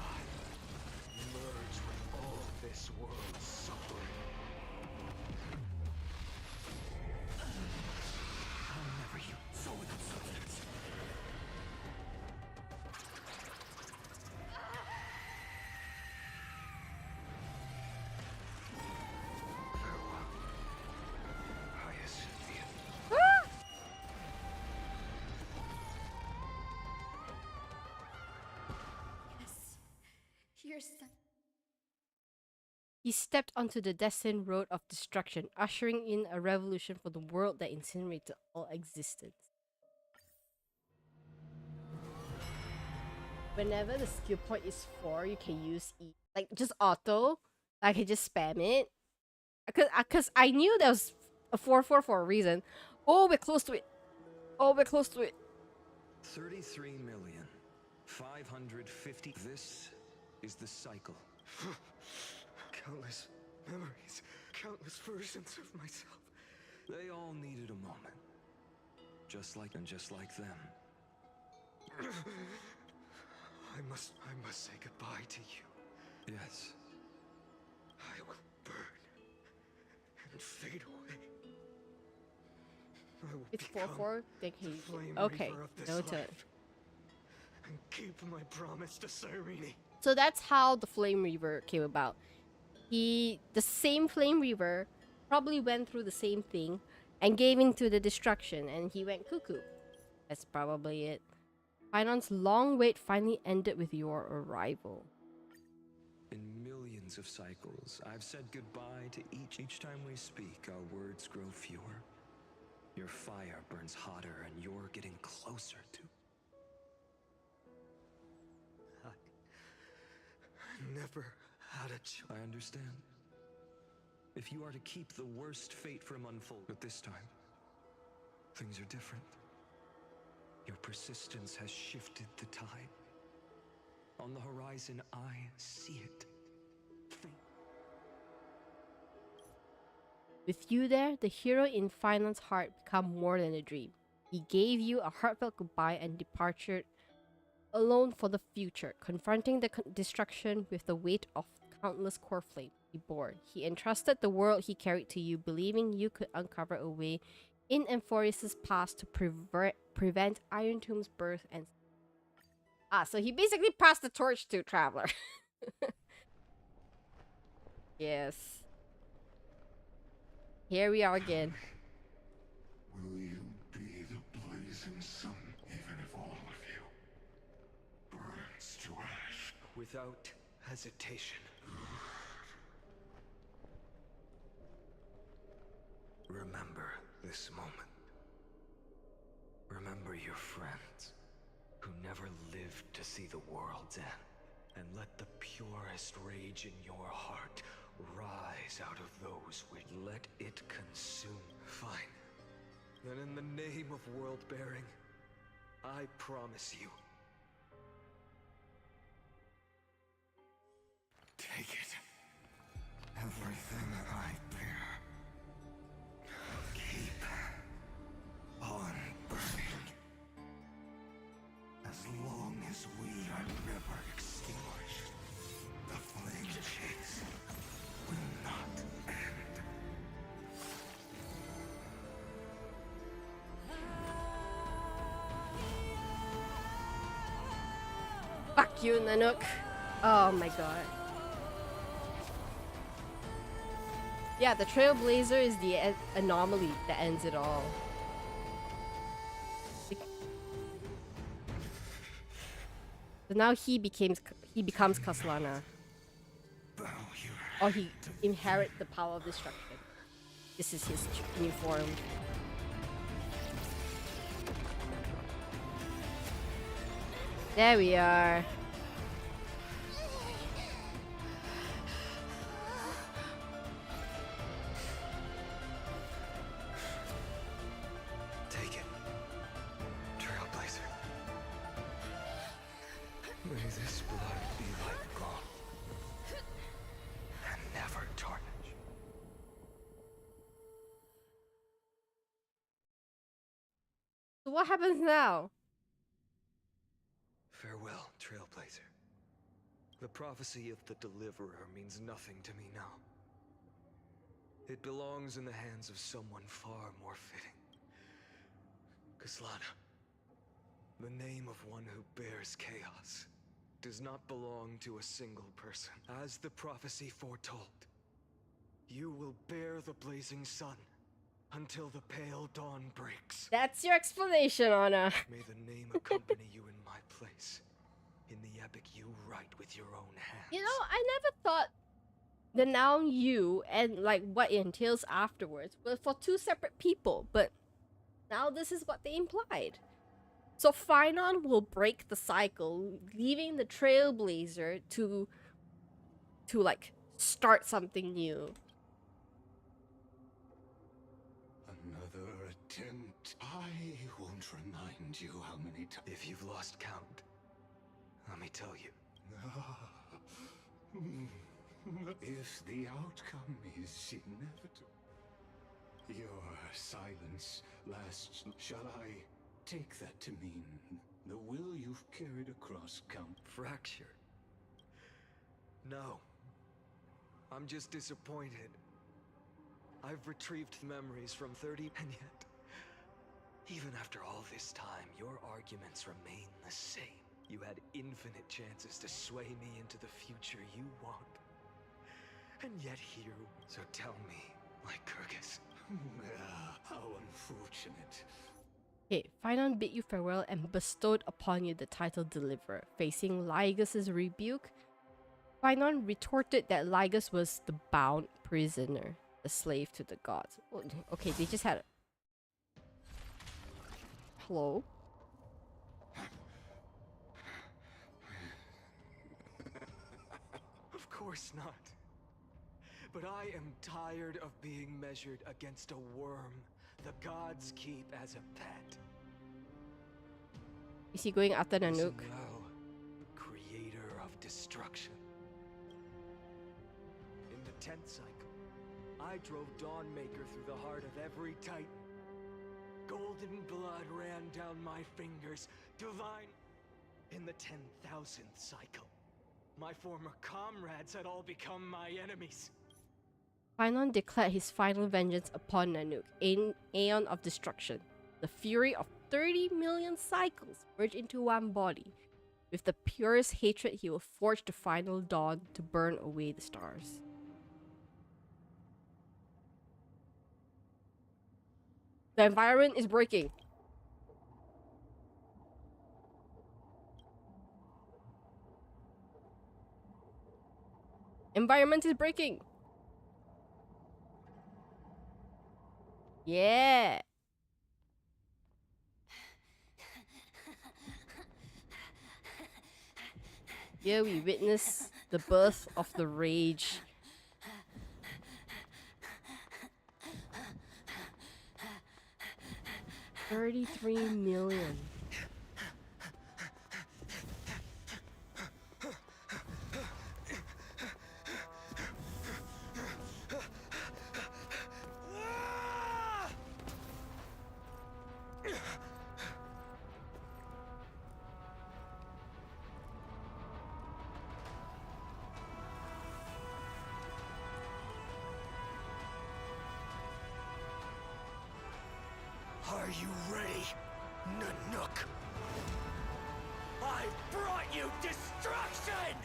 merge with all this world's suffering. I'll never you soul without substance. Farewell, Hyacinth. Yes. Your son. He stepped onto the destined road of destruction, ushering in a revolution for the world that incinerated all existence. Whenever the skill point is 4, you can use E. Like, just auto. I can just spam it. Because I knew there was a 4-4 for a reason. Oh, we're close to it. Oh, we're close to it. 33,550,000. This is the cycle. Countless memories, countless versions of myself. They all needed a moment. Just like them. I must say goodbye to you. Yes. I will burn and fade away. I will It's become 4-4. Then the he. flame Okay, reaver of this noted. life and keep my promise to Cyrene. So that's how the Flame Reaver came about. The same Flame Reaver probably went through the same thing and gave into the destruction, and he went cuckoo. That's probably it. Finon's long wait finally ended with your arrival. In millions of cycles, I've said goodbye to each. Each time we speak, our words grow fewer. Your fire burns hotter, and you're getting closer to. I never had a choice. I understand. If you are to keep the worst fate from unfolding, but this time, things are different. Your persistence has shifted the tide. On the horizon, I see it. With you there, the hero in Finon's heart became more than a dream. He gave you a heartfelt goodbye and departed alone for the future, confronting the destruction with the weight of countless core flame he bore. He entrusted the world he carried to you, believing you could uncover a way in Amphorius' past to prevent Iron Tomb's birth and... so he basically passed the torch to Traveler. Yes. Here we are again. Will you be the blazing sun, even if all of you burns to ash? Without hesitation. this moment. Remember your friends who never lived to see the world's end, and let the purest rage in your heart rise out of those which let it consume. Fine. Then in the name of world-bearing, I promise you. Take it. Everything I bear. Keep on burning. As long as we are never extinguished, the flame chase will not end. Fuck you, Nanook. Oh my god. Yeah, the Trailblazer is the anomaly that ends it all. So now he becomes Kaslana. Or he inherits the power of destruction. This is his new form. There we are. Take it, Trailblazer. May this blood be like gold, and never tarnish. So what happens now? Farewell, Trailblazer. The prophecy of the Deliverer means nothing to me now. It belongs in the hands of someone far more fitting. Kaslana, the name of one who bears chaos, does not belong to a single person. As the prophecy foretold, you will bear the blazing sun until the pale dawn breaks. That's your explanation, Anna. May the name accompany you in my place, in the epic you write with your own hands. You know, I never thought the noun you and like what it entails afterwards were for two separate people, but now this is what they implied. So Finon will break the cycle, leaving the Trailblazer to like start something new. Another attempt. I won't remind you how many times. If you've lost count, let me tell you. If the outcome is inevitable. Your silence lasts. Shall I take that to mean the will you've carried across count? Fracture? No. I'm just disappointed. I've retrieved memories from 30, and yet, even after all this time, your arguments remain the same. You had infinite chances to sway me into the future you want. And yet here, so tell me, Lycurgus. How unfortunate. Okay, Finon bid you farewell and bestowed upon you the title Deliverer. Facing Lygus' rebuke, Finon retorted that Lygus was the bound prisoner, the slave to the gods. Okay, they just had... Hello? Of course not. But I am tired of being measured against a worm the gods keep as a pet. Is he going after Nanook? Thou, creator of destruction. In the 10th cycle, I drove Dawnmaker through the heart of every Titan. Golden blood ran down my fingers, divine. In the 10,000th cycle, my former comrades had all become my enemies. Finon declared his final vengeance upon Nanook, an aeon of destruction. The fury of 30 million cycles merged into one body. With the purest hatred, he will forge the final dawn to burn away the stars. The environment is breaking. Environment is breaking. Yeah. Here we witness the birth of the rage. $33 million. Are you ready, Nanook? I've brought you destruction!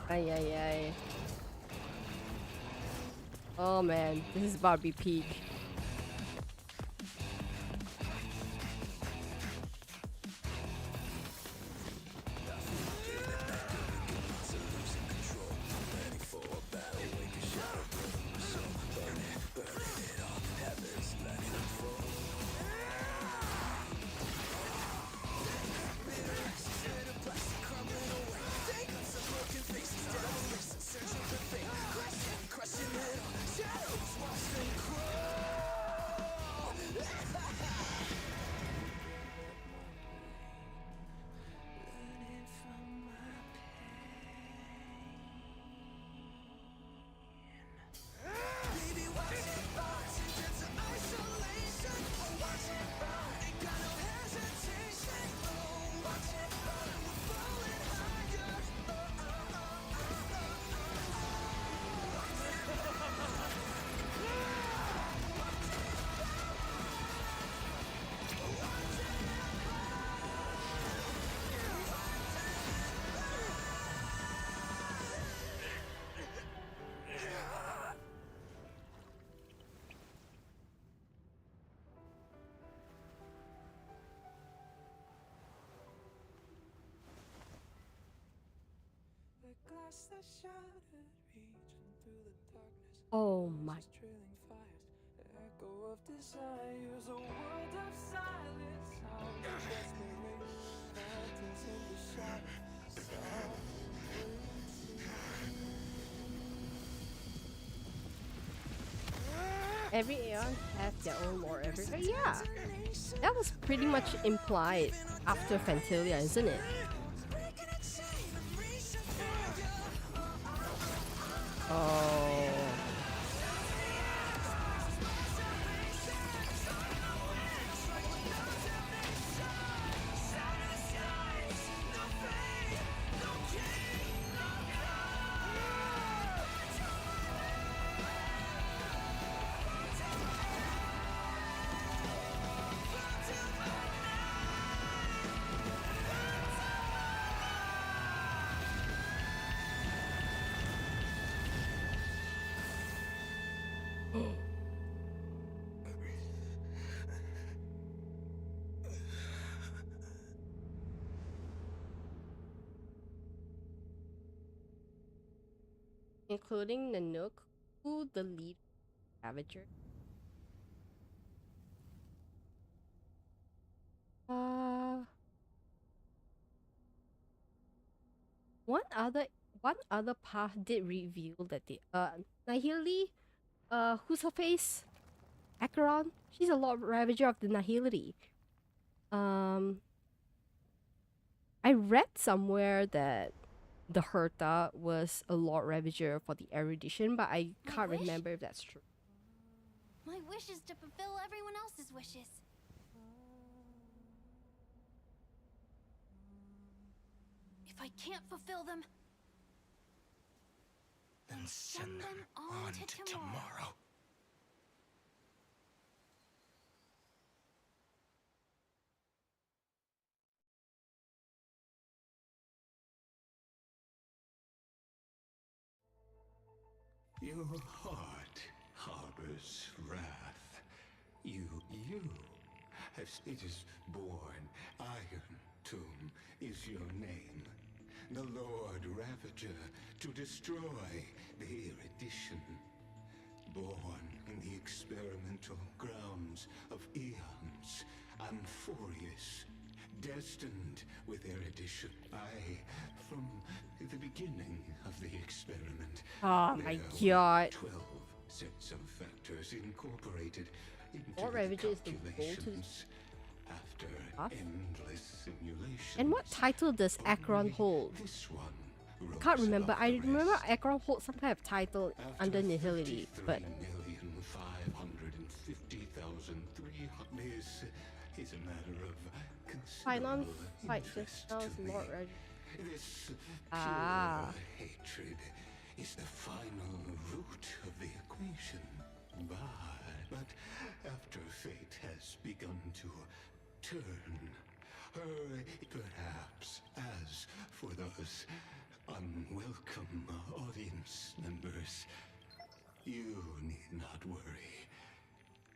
Ay, ay, ay. Oh man, this is about to be peak. Oh my. Every Aeon has their own lore everywhere. Yeah, that was pretty much implied after Fantalia, isn't it? Oh. Including Nanook, who the lead Ravager. One other path did reveal that the Nihility, who's her face? Acheron? She's a Lord Ravager of the Nihility. I read somewhere that the Herta was a Lord Ravager for the erudition, but I can't remember if that's true. My wish is to fulfill everyone else's wishes. If I can't fulfill them, then send them on to tomorrow. Your heart harbors wrath. You have it is born. Iron Tomb is your name. the Lord Ravager, to destroy the erudition. Born in the experimental grounds of eons, Amphorius, destined with erudition. From the beginning of the experiment. Oh my god. 12 sets of factors incorporated into Lord the Ravager is the calculations after endless simulations. And what title does Akron hold? I can't remember. I remember Akron holds some kind of title under Nihility, but This is a matter of Finon considerable fight interest just now to is me. Lord Ravager. This Ah. pure hatred is the final root of the equation. But after fate has begun to turn, perhaps as for those unwelcome audience members, you need not worry.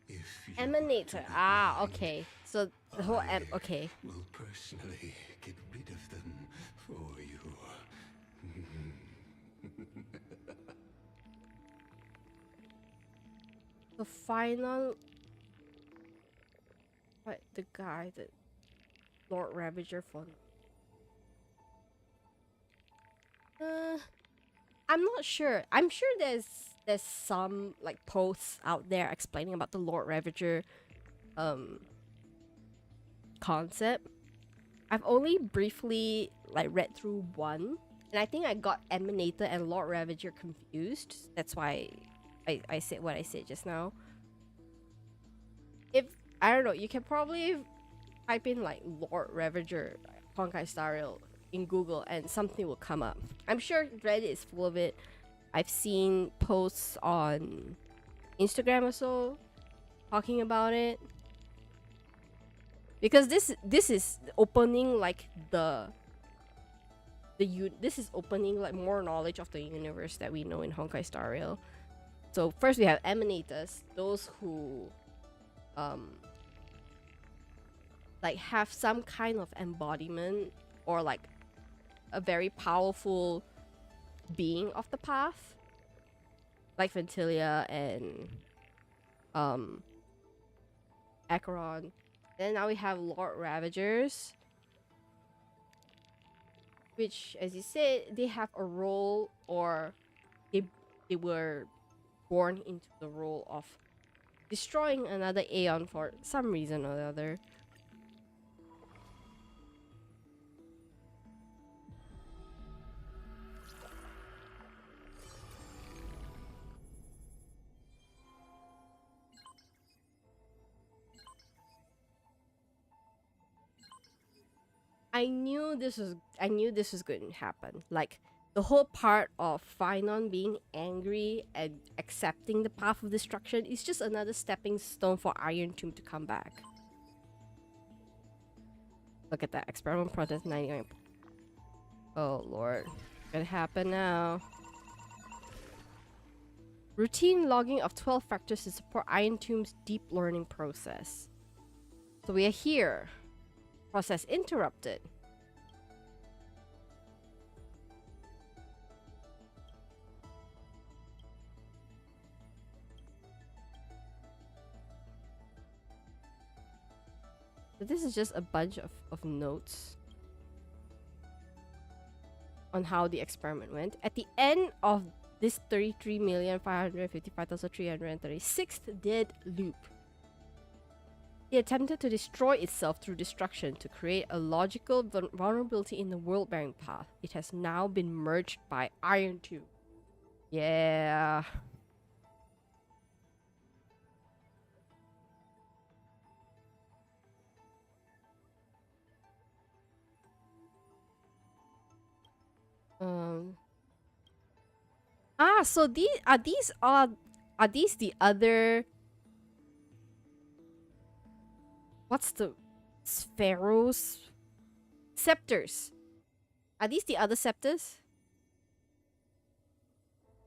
If you Emanator. Ah, okay. So the whole okay. will personally get rid of them for you. The final, what, the guy that Lord Ravager for. I'm not sure. I'm sure there's some like posts out there explaining about the Lord Ravager concept. I've only briefly like read through one, and I think I got Emanator and Lord Ravager confused. That's why I said what I said just now. If I don't know, you can probably type in like Lord Ravager Honkai Starrail in Google and something will come up. I'm sure Reddit is full of it. I've seen posts on Instagram or so talking about it. Because this is opening like this is opening like more knowledge of the universe that we know in Honkai Starrail. So first we have emanators, those who like have some kind of embodiment or like a very powerful being of the path, like Ventilia and Acheron. Then now we have Lord Ravagers, which, as you said, they have a role, or they were born into the role of destroying another Aeon for some reason or the other. I knew this was going to happen. Like the whole part of Finon being angry and accepting the path of destruction is just another stepping stone for Iron Tomb to come back. Look at that experiment process 99. Oh lord, it's gonna happen now. Routine logging of 12 factors to support Iron Tomb's deep learning process. So we are here. Process interrupted. So this is just a bunch of notes on how the experiment went. At the end of this 33,555,336th dead loop, it attempted to destroy itself through destruction to create a logical vulnerability in the world-bearing path. It has now been merged by Iron 2. Yeah. So these are these the other, what's the spheros? Scepters. Are these the other scepters?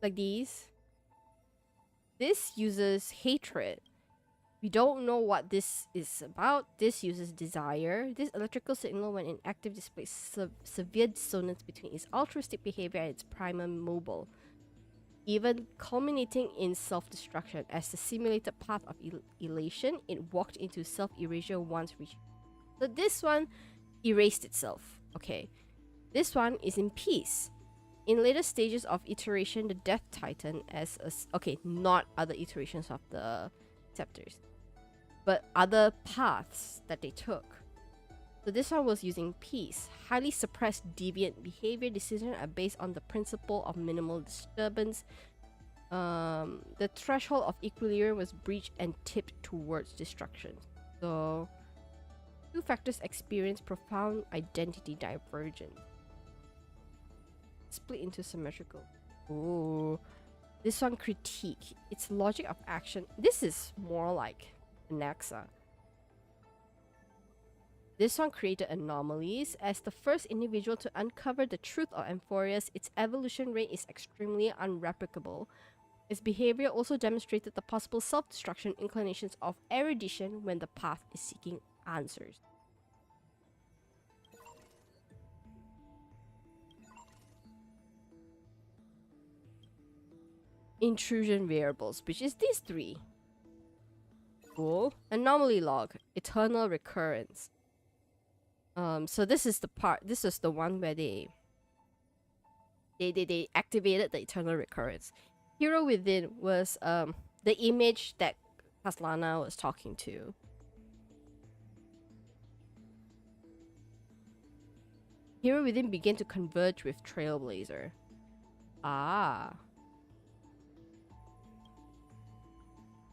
Like these? This uses hatred. We don't know what this is about. This uses desire. This electrical signal, when inactive, displays severe dissonance between its altruistic behavior and its primal mobile, even culminating in self-destruction. As the simulated path of elation, it walked into self-erasure once reached. So this one erased itself. Okay. This one is in peace. In later stages of iteration, the Death Titan not other iterations of the Scepters, but other paths that they took. So this one was using peace. Highly suppressed deviant behavior decisions are based on the principle of minimal disturbance. The threshold of equilibrium was breached and tipped towards destruction. So two factors experience profound identity divergence. Split into symmetrical. Ooh. This one critique. Its logic of action. This is more like Anaxa. This one created anomalies. As the first individual to uncover the truth of Amphorius, its evolution rate is extremely unreplicable. Its behavior also demonstrated the possible self-destruction inclinations of erudition when the path is seeking answers. Intrusion variables, which is these three. Cool. Anomaly log, eternal recurrence. So this is the part. This is the one where they activated the eternal recurrence. Hero Within was the image that Kaslana was talking to. Hero Within began to converge with Trailblazer. Ah.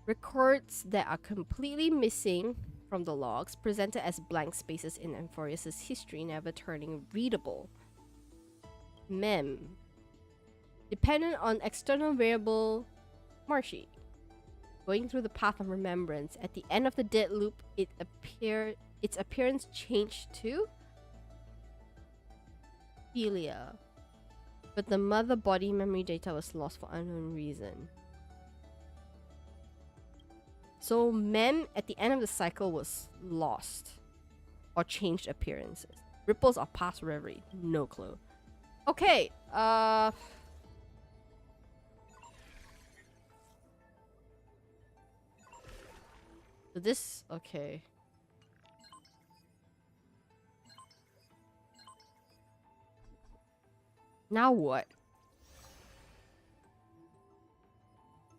Records that are completely missing from the logs, presented as blank spaces in Amphorius' history, never turning readable. Mem. Dependent on external variable Marshy. Going through the path of remembrance, at the end of the dead loop, its appearance changed to Celia. But the mother body memory data was lost for unknown reason. So Mem at the end of the cycle was lost or changed appearances. Ripples of past reverie, no clue. Okay, so this, okay. Now what?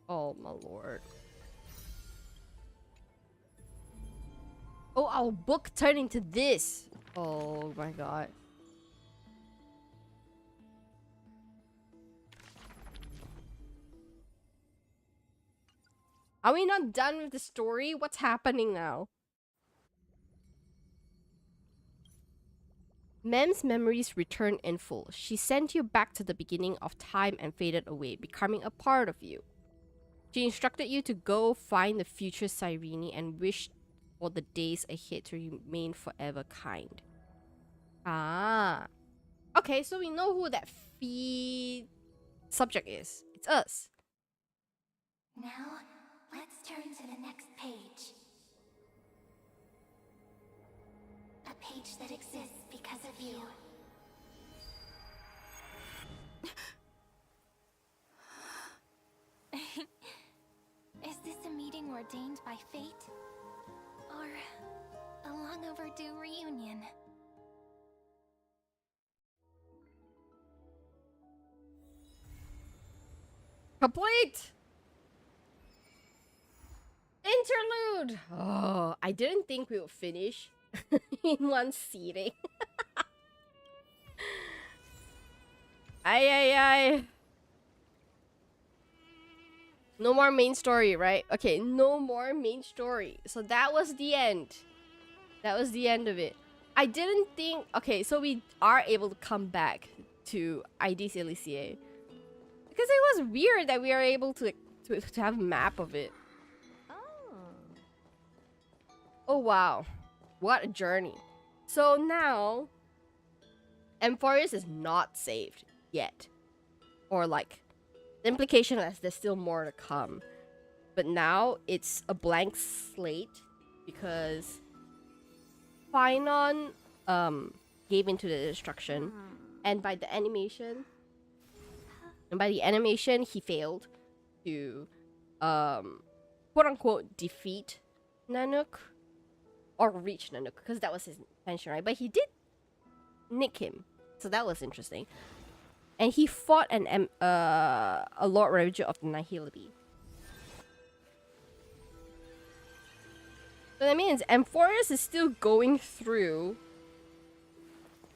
Oh my lord. Oh, our book turned into this. Oh my god. Are we not done with the story? What's happening now? Mem's memories returned in full. She sent you back to the beginning of time and faded away, becoming a part of you. She instructed you to go find the future Cyrene and wish for the days ahead to remain forever kind. Ah. Okay, so we know who that fee subject is. It's us. Now, let's turn to the next page. A page that exists because of you. Is this a meeting ordained by fate? Or a long overdue reunion? Complete! Interlude! Oh, I didn't think we would finish in one seating. Ay. No more main story, right? Okay, no more main story. So that was the end. That was the end of it. I didn't think... Okay, so we are able to come back to ID's Elysiae. Because it was weird that we are able to have a map of it. Oh wow. What a journey. So now... Amphorius is not saved yet. Or like... The implication is there's still more to come. but now it's a blank slate because Finon gave into the destruction, and by the animation he failed to quote unquote defeat Nanook or reach Nanook, because that was his intention, right? But he did nick him, so that was interesting. And he fought a Lord Ravager of the Nihility. So that means Amphorius is still going through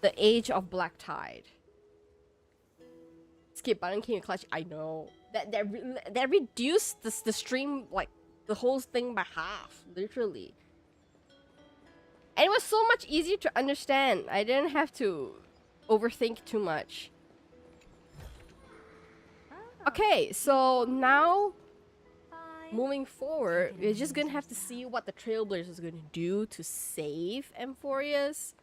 the age of Black Tide. Skip button came in clutch. I know that reduced the stream, like the whole thing, by half, literally. And it was so much easier to understand. I didn't have to overthink too much. Okay, so now moving forward, we're just gonna have to see what the Trailblazers is gonna do to save Amphorius.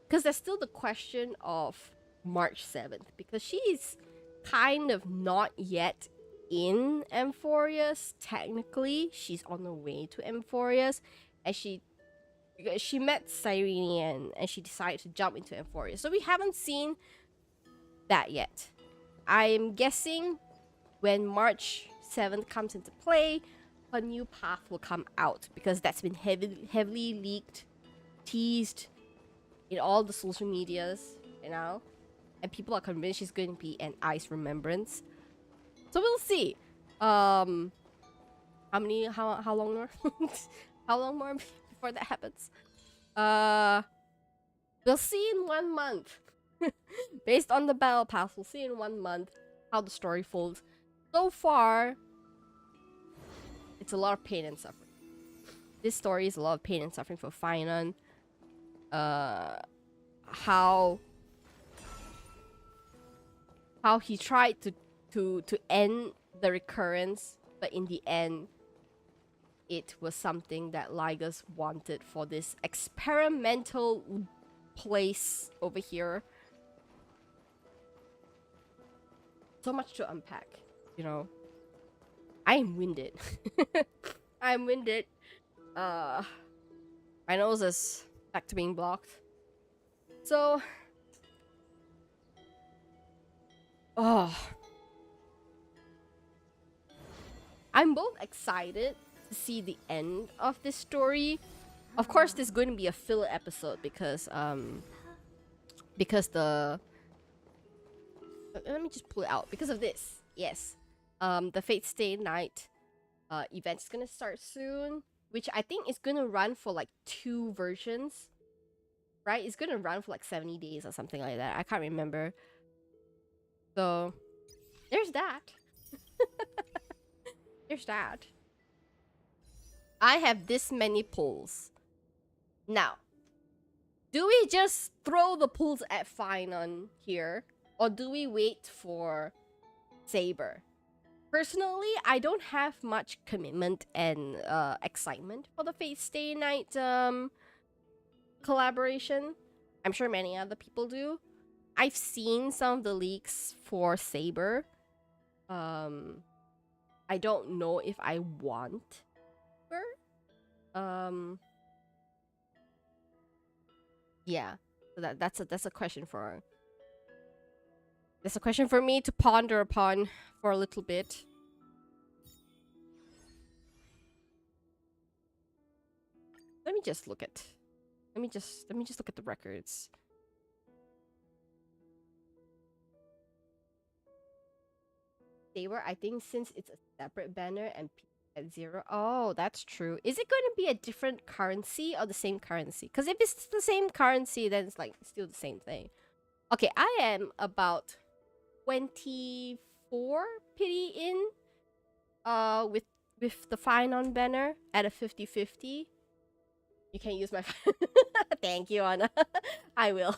Because there's still the question of March 7th, because she's kind of not yet in Amphorius. Technically, she's on the way to Amphorius, and she met Cyrenian and she decided to jump into Amphorius. So we haven't seen that yet. I'm guessing when March 7th comes into play, a new path will come out, because that's been heavily leaked, teased in all the social medias, you know, and people are convinced she's going to be an Ice Remembrance. So we'll see. How long more? How long more before that happens? We'll see in 1 month. Based on the battle pass, we'll see in 1 month how the story folds. So far, it's a lot of pain and suffering. This story is a lot of pain and suffering for Finon. How he tried to end the recurrence, but in the end, it was something that Lygus wanted for this experimental place over here. So much to unpack, you know. I'm winded. I'm winded. My nose is back to being blocked. So, I'm both excited to see the end of this story. Of course, there's going to be a filler episode because the let me just pull it out because of this. Yes, the Fate Stay Night event is gonna start soon, which I think is gonna run for like 2 versions. Right? It's gonna run for like 70 days or something like that. I can't remember. So there's that. There's that. I have this many pulls. Now, do we just throw the pulls at Finon here, or do we wait for Saber? Personally, I don't have much commitment and excitement for the Fate Stay Night collaboration. I'm sure many other people do. I've seen some of the leaks for Saber. I don't know if I want her. Yeah, so that's a question for me to ponder upon for a little bit. Let me just look at the records. Saber, I think since it's a separate banner and at 0. Oh, that's true. Is it going to be a different currency or the same currency? Because if it's the same currency, then it's like still the same thing. Okay, I am about 24 pity in with the Finon banner at a 50-50. You can use my thank you, Anna. I will.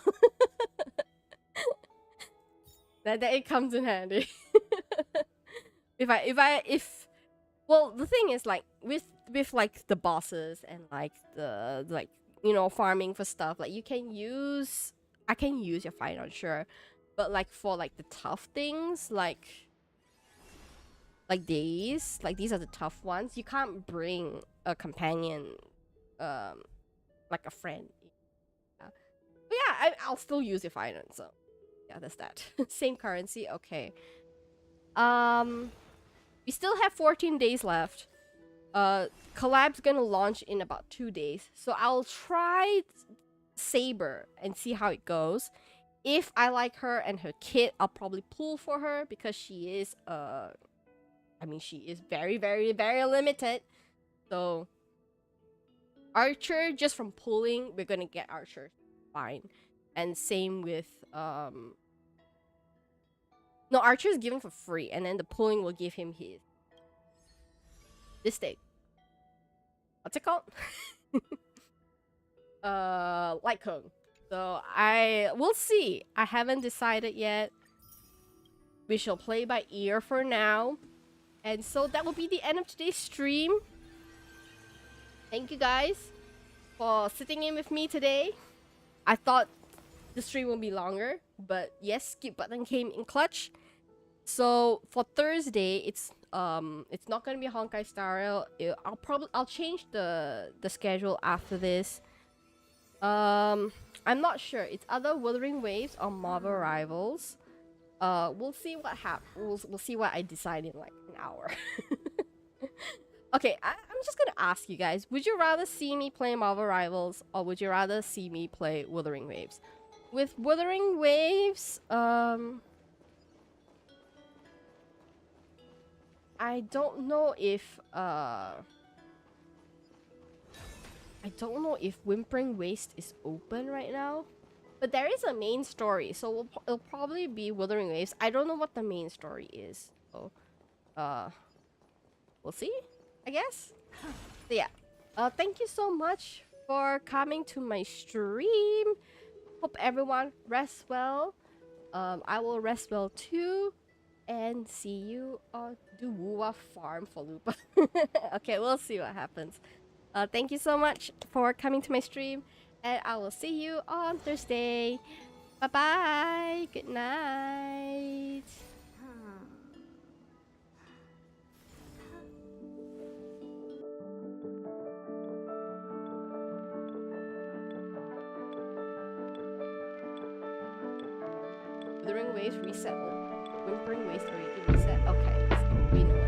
that it comes in handy. if well, the thing is, like with like the bosses and like the you know, farming for stuff, like I can use your Finon, sure, but like for like the tough things, like like these are the tough ones. You can't bring a companion, like a friend. Yeah. But yeah, I'll still use if I don't. So yeah, that's that. Same currency. Okay. We still have 14 days left. Collab's gonna launch in about 2 days, so I'll try Saber and see how it goes. If I like her and her kit, I'll probably pull for her because she is I mean, she is very, very, very limited. So Archer, just from pulling, we're gonna get Archer fine. And same with no, Archer is given for free, and then the pulling will give him his this thing. What's it called? Light cone. So we'll see. I haven't decided yet. We shall play by ear for now. And so that will be the end of today's stream. Thank you guys for sitting in with me today. I thought the stream will be longer, but yes, skip button came in clutch. So for Thursday, it's not gonna be Honkai Star Rail. I'll change the schedule after this. I'm not sure. It's either Wuthering Waves or Marvel Rivals. We'll see what happens. We'll see what I decide in like an hour. Okay, I'm just gonna ask you guys: would you rather see me play Marvel Rivals, or would you rather see me play Wuthering Waves? With Wuthering Waves, I don't know if Whimpering Waste is open right now. But there is a main story, so it'll probably be Wuthering Waves. I don't know what the main story is. So we'll see, I guess. So yeah. Thank you so much for coming to my stream. Hope everyone rests well. I will rest well too. And see you on Duwua Farm for Lupa. Okay, we'll see what happens. Thank you so much for coming to my stream. And I will see you on Thursday. Bye-bye. Good night. Wuthering Waves reset. Whimpering Waves already reset. Okay, so we know.